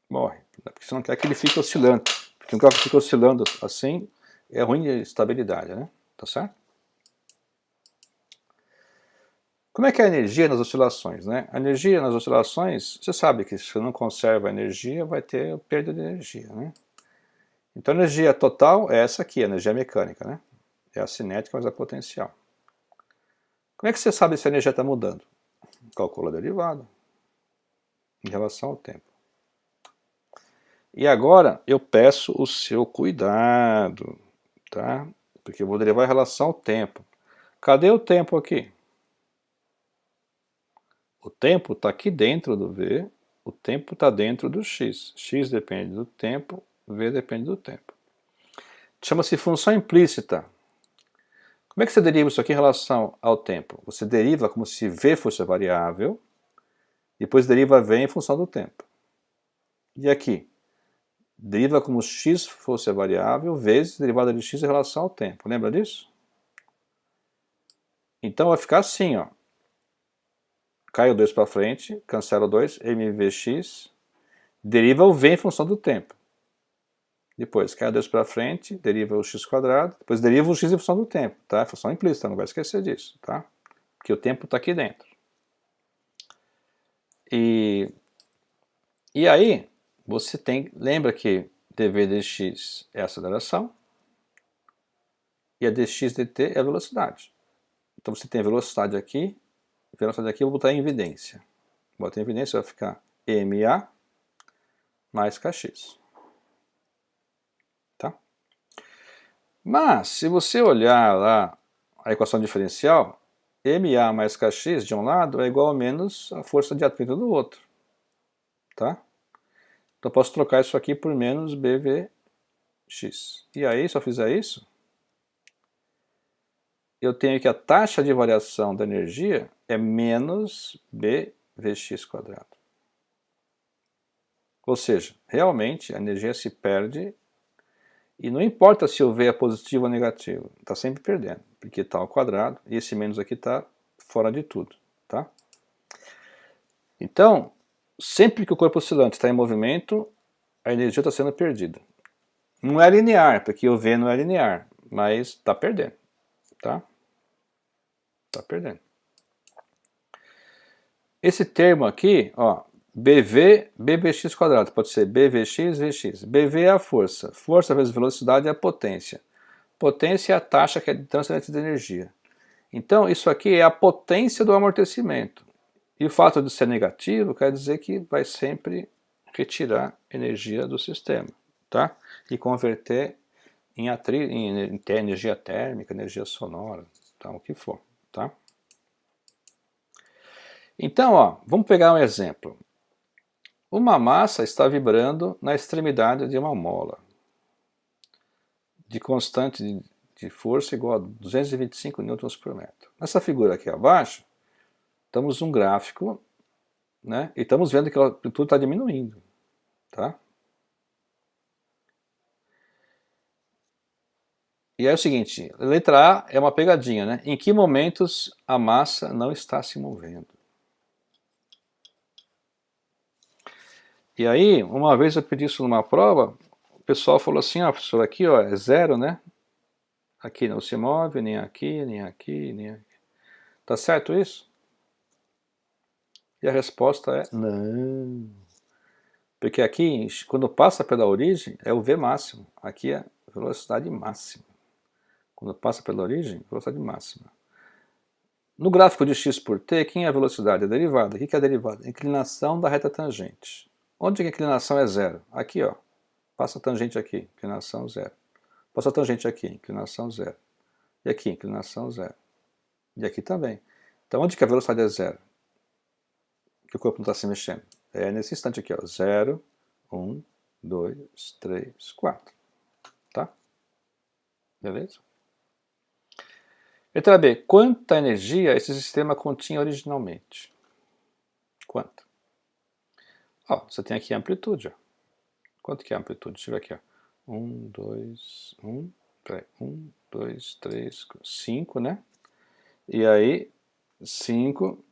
S1: morre. Porque você não quer que ele fique oscilando. Porque um carro que fica oscilando assim é ruim de estabilidade, né? Tá certo? Como é que é a energia nas oscilações, né? A energia nas oscilações, você sabe que se você não conserva a energia, vai ter perda de energia, né? Então a energia total é essa aqui, a energia mecânica, né? É a cinética mais a potencial. Como é que você sabe se a energia está mudando? Calcula a derivada em relação ao tempo. E agora eu peço o seu cuidado, tá? Porque eu vou derivar em relação ao tempo. Cadê o tempo aqui? O tempo está aqui dentro do V, o tempo está dentro do x. X depende do tempo, V depende do tempo. Chama-se função implícita. Como é que você deriva isso aqui em relação ao tempo? Você deriva como se V fosse a variável, depois deriva V em função do tempo. E aqui? Deriva como se x fosse a variável, vezes derivada de x em relação ao tempo. Lembra disso? Então vai ficar assim, ó. Cai o 2 para frente, cancela o 2, mvx, deriva o v em função do tempo. Depois, cai o 2 para frente, deriva o x quadrado, depois deriva o x em função do tempo, tá? É função implícita, não vai esquecer disso, tá? Porque o tempo está aqui dentro. E aí, você lembra que dv dx é a aceleração e a dx dt é a velocidade. Então você tem a velocidade aqui eu vou botar em evidência. Bota em evidência, vai ficar MA mais KX. Tá? Mas, se você olhar lá a equação diferencial, MA mais KX de um lado é igual a menos a força de atrito do outro. Tá? Então eu posso trocar isso aqui por menos BVX. E aí, se eu fizer isso, eu tenho que a taxa de variação da energia é menos BVX quadrado. Ou seja, realmente a energia se perde e não importa se o V é positivo ou negativo, está sempre perdendo, porque está ao quadrado e esse menos aqui está fora de tudo. Tá? Então, sempre que o corpo oscilante está em movimento, a energia está sendo perdida. Não é linear, porque o V não é linear, mas está perdendo. Tá? Está perdendo. Esse termo aqui, ó, BV, BVx quadrado, pode ser BVx, VX. BV é a força. Força vezes velocidade é a potência. Potência é a taxa que é de transferência de energia. Então, isso aqui é a potência do amortecimento. E o fato de ser negativo quer dizer que vai sempre retirar energia do sistema, tá? E converter em energia térmica, energia sonora, tá? O que for, tá? Então, ó, vamos pegar um exemplo. Uma massa está vibrando na extremidade de uma mola de constante de força igual a 225 newtons por metro. Nessa figura aqui abaixo, estamos num gráfico, né? E estamos vendo que a amplitude está diminuindo, tá? E aí é o seguinte, a letra A é uma pegadinha, né? Em que momentos a massa não está se movendo? E aí, uma vez eu pedi isso numa prova, o pessoal falou assim, ah, professor, aqui ó, é zero, né? Aqui não se move, nem aqui, nem aqui, nem aqui. Tá certo isso? E a resposta é não. Porque aqui, quando passa pela origem, é o V máximo. Aqui é velocidade máxima. Quando passa pela origem, velocidade máxima. No gráfico de x por t, quem é a velocidade? A derivada. O que é a derivada? A inclinação da reta tangente. Onde a inclinação é zero? Aqui, ó. Passa a tangente aqui, inclinação zero. Passa a tangente aqui, inclinação zero. E aqui, inclinação zero. E aqui também. Então, onde que a velocidade é zero? Que o corpo não está se mexendo. É nesse instante aqui, ó. 0, 1, 2, 3, 4. Tá? Beleza? Letra B. Quanta energia esse sistema continha originalmente? Quanto? Ó, você tem aqui a amplitude. Ó. Quanto que é a amplitude? Deixa eu ver aqui. Ó. 1, 2, 1, 1, 2, 3, 5, né? E aí, 5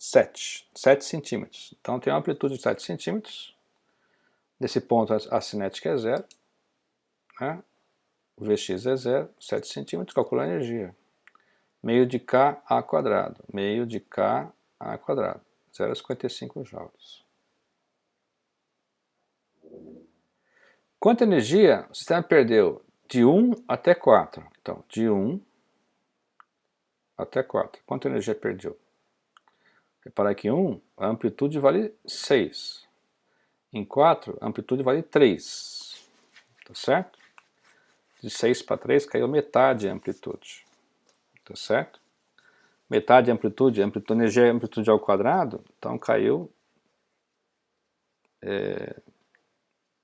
S1: 7 centímetros. Então tem uma amplitude de 7 centímetros. Nesse ponto a cinética é zero, né? O Vx é zero, 7 centímetros, calcula a energia. Meio de K a quadrado, meio de K a quadrado, 0,55 joules. Quanta energia o sistema perdeu? De 1 até 4. Então, de 1 até 4. Quanta energia perdeu? Reparar que 1, a amplitude vale 6. Em 4, a amplitude vale 3. Tá certo? De 6 para 3 caiu metade a amplitude. Tá certo? Metade a amplitude energia é amplitude ao quadrado, então caiu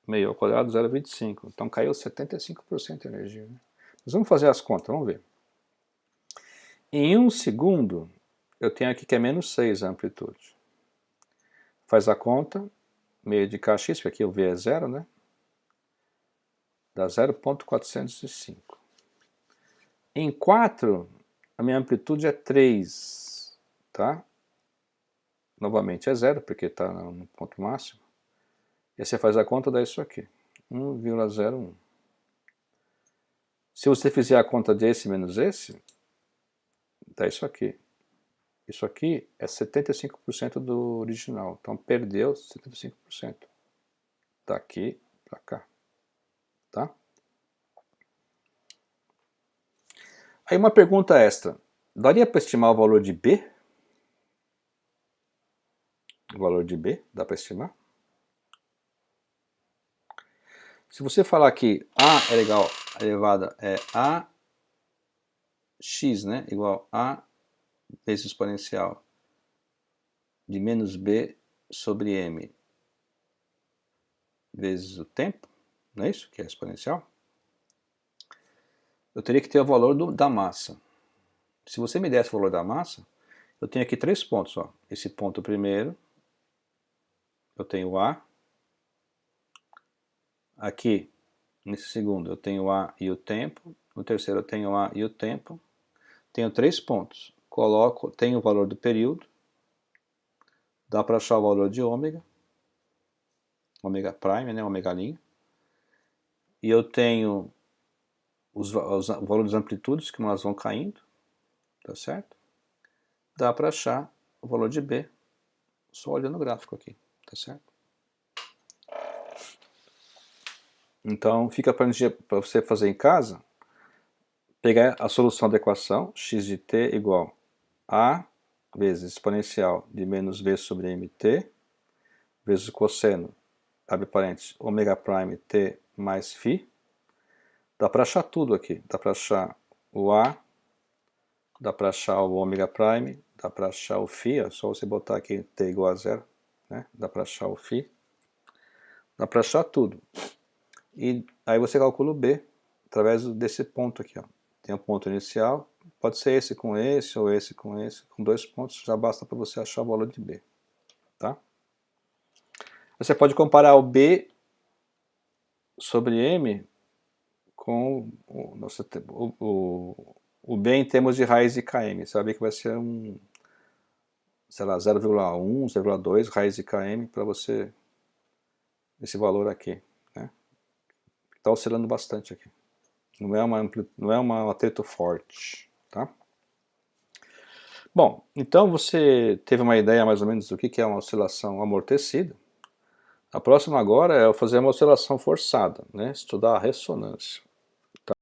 S1: meio ao quadrado, 0,25. Então caiu 75% de energia. Né? Mas vamos fazer as contas, vamos ver. Em 1 segundo, eu tenho aqui que é menos 6 a amplitude. Faz a conta, meio de Kx, porque aqui o V é zero, né? Dá 0,405. Em 4, a minha amplitude é 3, tá? Novamente é zero, porque está no ponto máximo. E você faz a conta, dá isso aqui, 1,01. Se você fizer a conta desse menos esse, dá isso aqui. Isso aqui é 75% do original, então perdeu 75%. Daqui para cá, tá? Aí uma pergunta extra, daria para estimar o valor de B? O valor de B, dá para estimar? Se você falar que A é igual, elevada é AX, né, igual a vezes exponencial de menos B sobre M vezes o tempo, não é isso que é exponencial? Eu teria que ter o valor da massa. Se você me desse o valor da massa, eu tenho aqui 3 pontos. Ó. Esse ponto primeiro, eu tenho A. Aqui, nesse segundo, eu tenho A e o tempo. No terceiro, eu tenho A e o tempo. Tenho 3 pontos. Tenho o valor do período. Dá para achar o valor de ômega. Ômega prime, né? Ômega linha. E eu tenho o valor das amplitudes, que elas vão caindo. Tá certo? Dá para achar o valor de B, só olhando o gráfico aqui, tá certo? Então fica para você fazer em casa, pegar a solução da equação, x de t igual a vezes exponencial de menos v sobre mt, vezes o cosseno, abre parênteses, ômega prime t mais φ. Dá para achar tudo aqui, dá para achar o a, dá para achar o ômega prime, dá para achar o φ, é só você botar aqui t igual a zero, né? Dá para achar o φ, dá para achar tudo. E aí você calcula o B através desse ponto aqui. Ó. Tem um ponto inicial, pode ser esse com esse, ou esse com esse, com 2 pontos já basta para você achar o valor de B. Tá? Você pode comparar o B sobre M com o B em termos de raiz de km. Você vai ver que vai ser sei lá, 0,1, 0,2 raiz de km para você, esse valor aqui. Né? Está oscilando bastante aqui. Não é um atrito forte. Tá? Bom, então você teve uma ideia mais ou menos do que é uma oscilação amortecida. A próxima agora é fazer uma oscilação forçada, né? Estudar a ressonância.